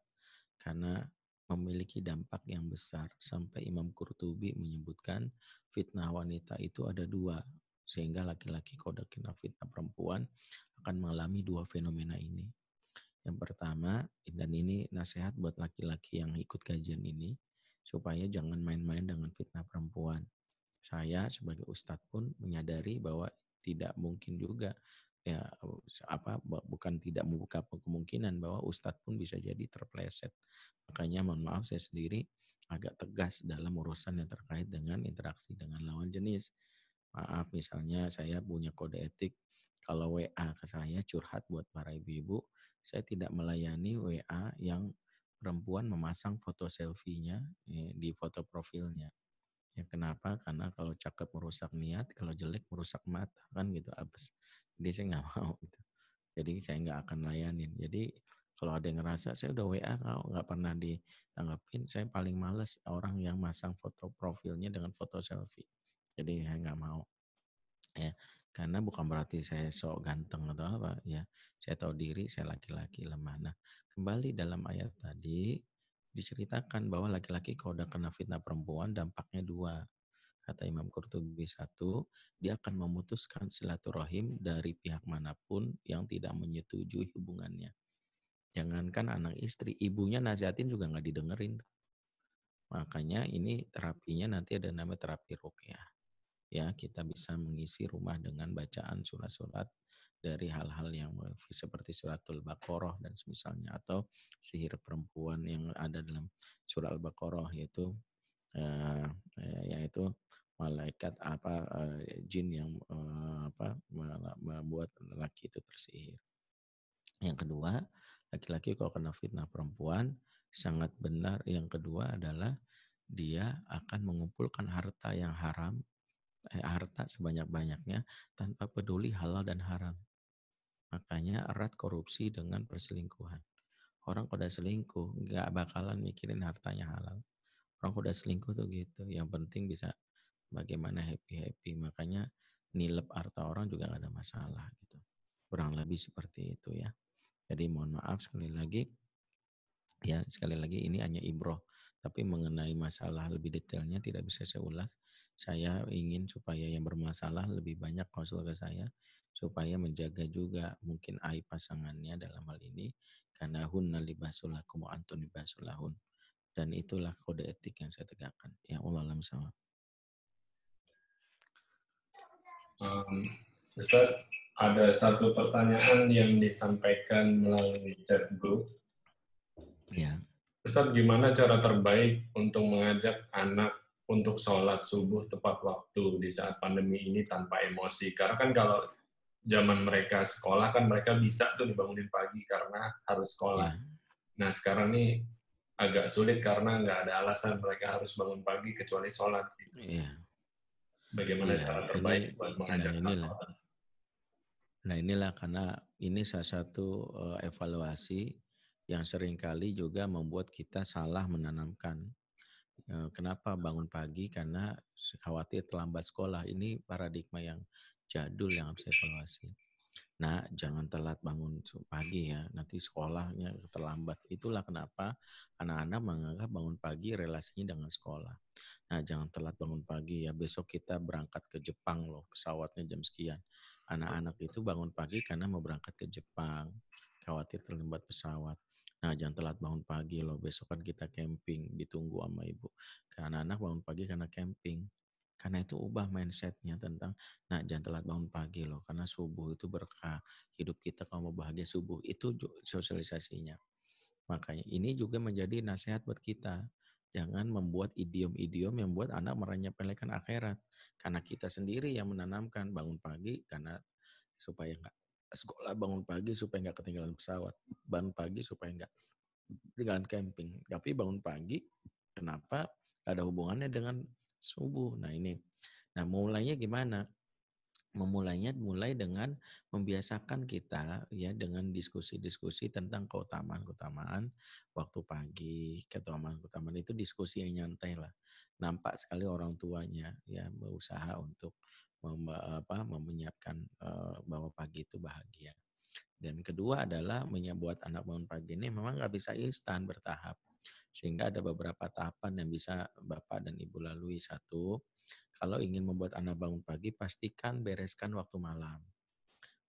karena memiliki dampak yang besar. Sampai Imam Qurtubi menyebutkan fitnah wanita itu ada dua. Sehingga laki-laki kalau kena fitnah perempuan akan mengalami dua fenomena ini. Yang pertama, dan ini nasihat buat laki-laki yang ikut kajian ini, supaya jangan main-main dengan fitnah perempuan. Saya sebagai ustadz pun menyadari bahwa tidak mungkin juga ya bukan tidak membuka kemungkinan bahwa ustadz pun bisa jadi terpleset. Makanya mohon maaf, saya sendiri agak tegas dalam urusan yang terkait dengan interaksi dengan lawan jenis. Maaf, misalnya saya punya kode etik, kalau WA ke saya curhat buat para ibu-ibu, saya tidak melayani WA yang perempuan memasang foto selfie-nya di foto profilnya. Ya kenapa? Karena kalau cakep merusak niat, kalau jelek merusak mata, kan gitu abis. Jadi saya nggak mau gitu. Jadi saya nggak akan layanin. Jadi kalau ada yang ngerasa saya udah WA kau nggak pernah ditanggapin, saya paling males orang yang masang foto profilnya dengan foto selfie. Jadi saya nggak mau. Ya, karena bukan berarti saya sok ganteng atau apa ya. Saya tahu diri, saya laki-laki lemah. Nah, kembali dalam ayat tadi diceritakan bahwa laki-laki kalau udah kena fitnah perempuan dampaknya dua. Kata Imam Qurtubi, satu, dia akan memutuskan silaturahim dari pihak manapun yang tidak menyetujui hubungannya. Jangankan anak istri, ibunya nasihatin juga nggak didengerin. Makanya ini terapinya nanti ada namanya terapi ruqyah. Ya, kita bisa mengisi rumah dengan bacaan surat-surat dari hal-hal yang seperti suratul Baqarah dan semisalnya, atau sihir perempuan yang ada dalam surat Al-Baqarah, yaitu malaikat jin yang membuat laki itu tersihir. Yang kedua, laki-laki kalau kena fitnah perempuan sangat benar. Yang kedua adalah dia akan mengumpulkan harta yang haram, harta sebanyak-banyaknya tanpa peduli halal dan haram. Makanya erat korupsi dengan perselingkuhan. Orang kalau udah selingkuh nggak bakalan mikirin hartanya halal. Orang kalau udah selingkuh tuh gitu. Yang penting bisa bagaimana happy-happy. Makanya nilep harta orang juga nggak ada masalah gitu. Kurang lebih seperti itu ya. Jadi mohon maaf sekali lagi. Ya, sekali lagi ini hanya ibroh. Tapi mengenai masalah lebih detailnya tidak bisa saya ulas. Saya ingin supaya yang bermasalah lebih banyak konsul ke saya, supaya menjaga juga mungkin aib pasangannya dalam hal ini, karena hunna libasul lakum wa antum libasul lahun. Dan itulah kode etik yang saya tegakkan. Ya Allah alam sama. Ustaz, ada satu pertanyaan yang disampaikan melalui chat group. Ya. Ustaz, gimana cara terbaik untuk mengajak anak untuk sholat subuh tepat waktu di saat pandemi ini tanpa emosi? Karena kan kalau zaman mereka sekolah kan mereka bisa tuh dibangunin pagi karena harus sekolah. Ya, Nah sekarang nih agak sulit karena nggak ada alasan mereka harus bangun pagi kecuali sholat. Gitu. iya, Bagaimana iya. cara Ini, terbaik buat nah mengajak anak inilah, sholat? karena ini salah satu evaluasi yang seringkali juga membuat kita salah menanamkan. Kenapa bangun pagi? Karena khawatir terlambat sekolah. Ini paradigma yang jadul yang harus evaluasi. Nah, jangan telat bangun pagi ya, nanti sekolahnya terlambat. Itulah kenapa anak-anak menganggap bangun pagi relasinya dengan sekolah. Nah, jangan telat bangun pagi ya, besok kita berangkat ke Jepang loh, pesawatnya jam sekian. Anak-anak itu bangun pagi karena mau berangkat ke Jepang, khawatir terlambat pesawat. Nah, jangan telat bangun pagi loh, besok kan kita camping, ditunggu sama ibu. Karena anak bangun pagi karena camping. Karena itu ubah mindsetnya tentang, nah jangan telat bangun pagi loh, karena subuh itu berkah. Hidup kita kalau mau bahagia subuh, itu sosialisasinya. Makanya ini juga menjadi nasihat buat kita. Jangan membuat idiom-idiom yang membuat anak menyepelekan akhirat. Karena kita sendiri yang menanamkan bangun pagi karena supaya nggak sekolah, bangun pagi supaya nggak ketinggalan pesawat, bangun pagi supaya nggak ketinggalan camping. Tapi bangun pagi kenapa ada hubungannya dengan subuh? Nah ini, nah mulainya gimana? Mulai dengan membiasakan kita ya dengan diskusi-diskusi tentang keutamaan-keutamaan waktu pagi. Keutamaan-keutamaan itu diskusi yang nyantai lah. Nampak sekali orang tuanya ya berusaha untuk menyiapkan bahwa pagi itu bahagia. Dan kedua adalah membuat anak bangun pagi ini memang nggak bisa instan, bertahap. Sehingga ada beberapa tahapan yang bisa Bapak dan Ibu lalui. Satu, kalau ingin membuat anak bangun pagi, pastikan bereskan waktu malam.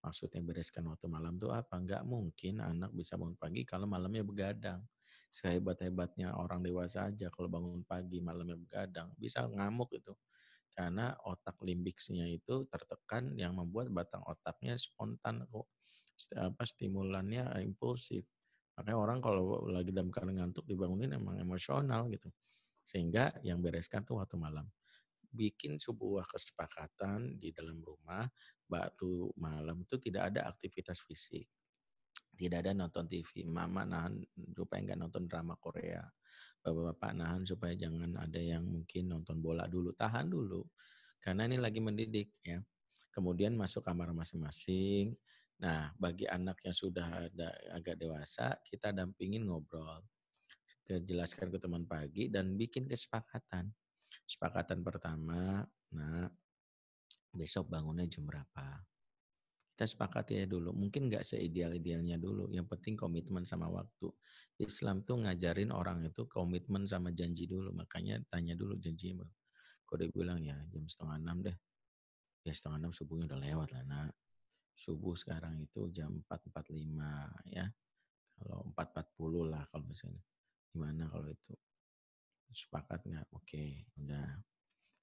Maksudnya bereskan waktu malam itu apa? Nggak mungkin anak bisa bangun pagi kalau malamnya begadang. Sehebat-hebatnya orang dewasa aja kalau bangun pagi malamnya begadang, bisa ngamuk itu. Karena otak limbiksnya itu tertekan yang membuat batang otaknya spontan kok. Stimulannya impulsif. Makanya orang kalau lagi dalam keadaan ngantuk dibangunin emang emosional gitu. Sehingga yang bereskan tuh waktu malam. Bikin sebuah kesepakatan di dalam rumah, waktu malam itu tidak ada aktivitas fisik. Tidak ada nonton TV. Mama nahan supaya nggak nonton drama Korea. Bapak-bapak nahan supaya jangan ada yang mungkin nonton bola dulu. Tahan dulu. Karena ini lagi mendidik ya. Kemudian masuk kamar masing-masing. Nah, bagi anak yang sudah agak dewasa, kita dampingin ngobrol. Jelaskan ke teman pagi dan bikin kesepakatan. Kesepakatan pertama, nah besok bangunnya jam berapa? Kita sepakati ya dulu. Mungkin nggak seideal-idealnya dulu. Yang penting komitmen sama waktu. Islam tuh ngajarin orang itu komitmen sama janji dulu. Makanya tanya dulu janjinya. Kalau dia bilang ya jam 5:30 deh. Ya 5:30 subuhnya udah lewat lah nak. Subuh sekarang itu jam 4.45 ya. Kalau 4.40 lah kalau misalnya. Gimana kalau itu? Sepakat nggak? Oke, udah.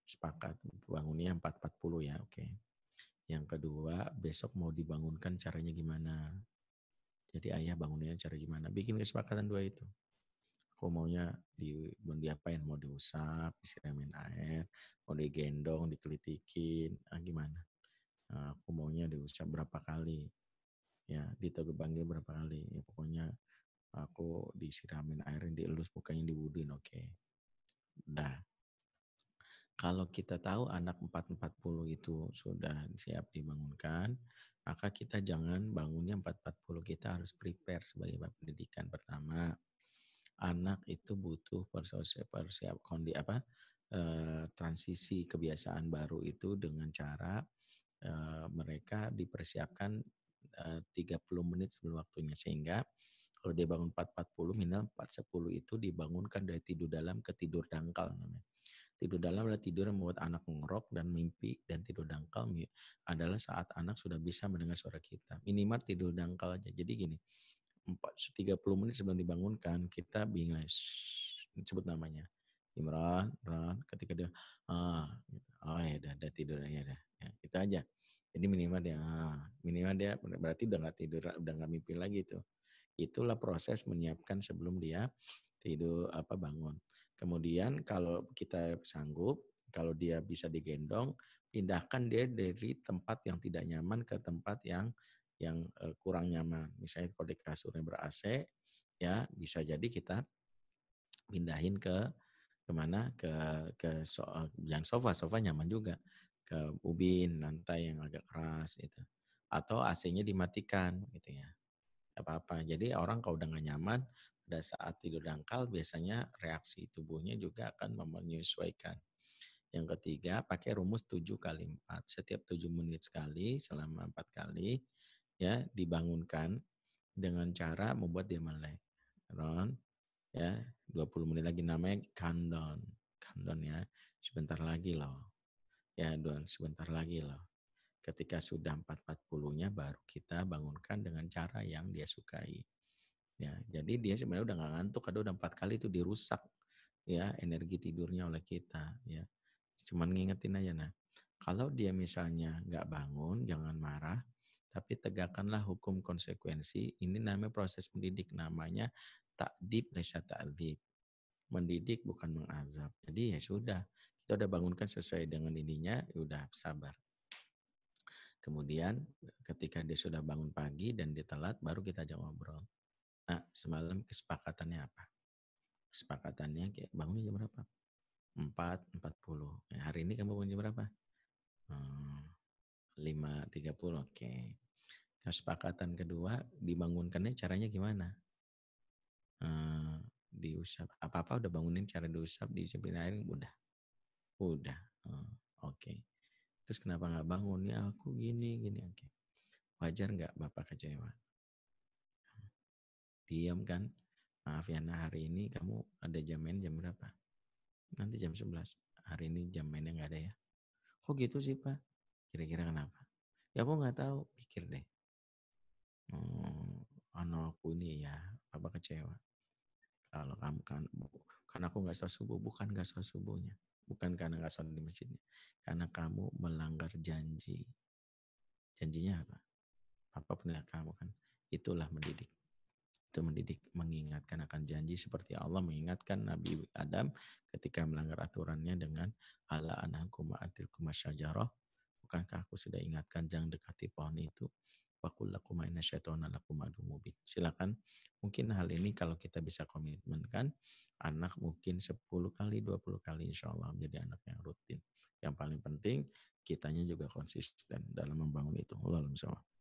Sepakat. Bangunnya 4.40 ya, oke. Yang kedua, besok mau dibangunkan caranya gimana? Jadi ayah bangunnya cara gimana? Bikin kesepakatan dua itu. Aku maunya mau diapain? Mau diusap, disiramin air, mau digendong, dikelitikin, gimana? Nah, aku maunya diusap berapa kali? Ya, ditegebanggil berapa kali? Ya, pokoknya aku disiramin air, dielus, mukanya diwuduin, oke. Nah, kalau kita tahu anak 4.40 itu sudah siap dibangunkan, maka kita jangan bangunnya 4.40. Kita harus prepare sebagai pendidikan. Pertama, anak itu butuh transisi kebiasaan baru itu dengan cara mereka dipersiapkan 30 menit sebelum waktunya. Sehingga kalau dia bangun 4.40, minimal 4.10 itu dibangunkan dari tidur dalam ke tidur dangkal namanya. Tidur dalam adalah tidur yang membuat anak mengerok dan mimpi, dan tidur dangkal adalah saat anak sudah bisa mendengar suara kita. Minimal tidur dangkal aja. Jadi gini, 30 menit sebelum dibangunkan, kita bingung, sebut namanya. Imran, ketika dia, oh ya udah tidur ya udah. Ya, itu aja. Jadi minimal dia berarti udah nggak tidur, udah nggak mimpi lagi tuh. Itulah proses menyiapkan sebelum dia tidur bangun. Kemudian kalau kita sanggup, Kalau dia bisa digendong, pindahkan dia dari tempat yang tidak nyaman ke tempat yang kurang nyaman. Misalnya kalau di kasurnya ber-AC, ya bisa jadi kita pindahin ke kemana, yang sofa nyaman juga, ke ubin, lantai yang agak keras gitu. Atau AC-nya dimatikan gitu ya. Gak apa-apa. Jadi orang kalau udah gak nyaman, pada saat tidur dangkal biasanya reaksi tubuhnya juga akan menyesuaikan. Yang ketiga, pakai rumus 7 kali 4. Setiap 7 menit sekali, selama 4 kali, ya dibangunkan dengan cara membuat dia melek. Ron, ya 20 menit lagi, namanya countdown. Countdown ya, sebentar lagi loh. Ya, Don, sebentar lagi loh. Ketika sudah 4.40-nya baru kita bangunkan dengan cara yang dia sukai. Ya, jadi dia sebenarnya udah nggak ngantuk, kadang udah 4 kali itu dirusak ya energi tidurnya oleh kita ya. Cuman ngingetin aja. Nah, kalau dia misalnya nggak bangun, jangan marah, tapi tegakkanlah hukum konsekuensi. Ini namanya proses mendidik, namanya takdib laisa ta'dzib. Mendidik bukan mengazab. Jadi ya sudah, kita udah bangunkan sesuai dengan ininya, ya udah sabar. Kemudian ketika dia sudah bangun pagi dan dia telat, baru kita ajak ngobrol. Nah, semalam kesepakatannya apa? Kesepakatannya kayak bangunnya jam berapa? 4.40. Hari ini kamu bangun jam berapa? 5.30. Oke. Kesepakatan kedua, dibangunkannya caranya gimana? Diusap. Apa-apa udah bangunin cara diusap, diusapin air, udah. Oke. Terus kenapa nggak bangun? Ya aku gini. Oke. Wajar nggak Bapak kecewa? Diam kan? Maaf ya, nah hari ini kamu ada jam main jam berapa? Nanti jam 11. Hari ini jam mainnya nggak ada ya? Kok gitu sih Pak? Kira-kira kenapa? Ya aku nggak tahu, pikir deh. Aku ini ya, Bapak kecewa. Kalau kamu kan aku nggak sholat subuh, bukan nggak sholat subuhnya. Bukan karena nggak sholat di masjidnya. Karena kamu melanggar janji. Janjinya apa? Papa punya kamu kan. Itulah mendidik. Itu mendidik, mengingatkan akan janji seperti Allah mengingatkan Nabi Adam ketika melanggar aturannya dengan ala anhakum ma'atilkum asyajarah. Bukankah aku sudah ingatkan jangan dekati pohon itu? Wakul lakum inna syaitana lakum adu mubin. Silakan. Mungkin hal ini kalau kita bisa komitmenkan, anak mungkin 10 kali, 20 kali insya Allah menjadi anak yang rutin. Yang paling penting, kitanya juga konsisten dalam membangun itu. Allahumma sholli.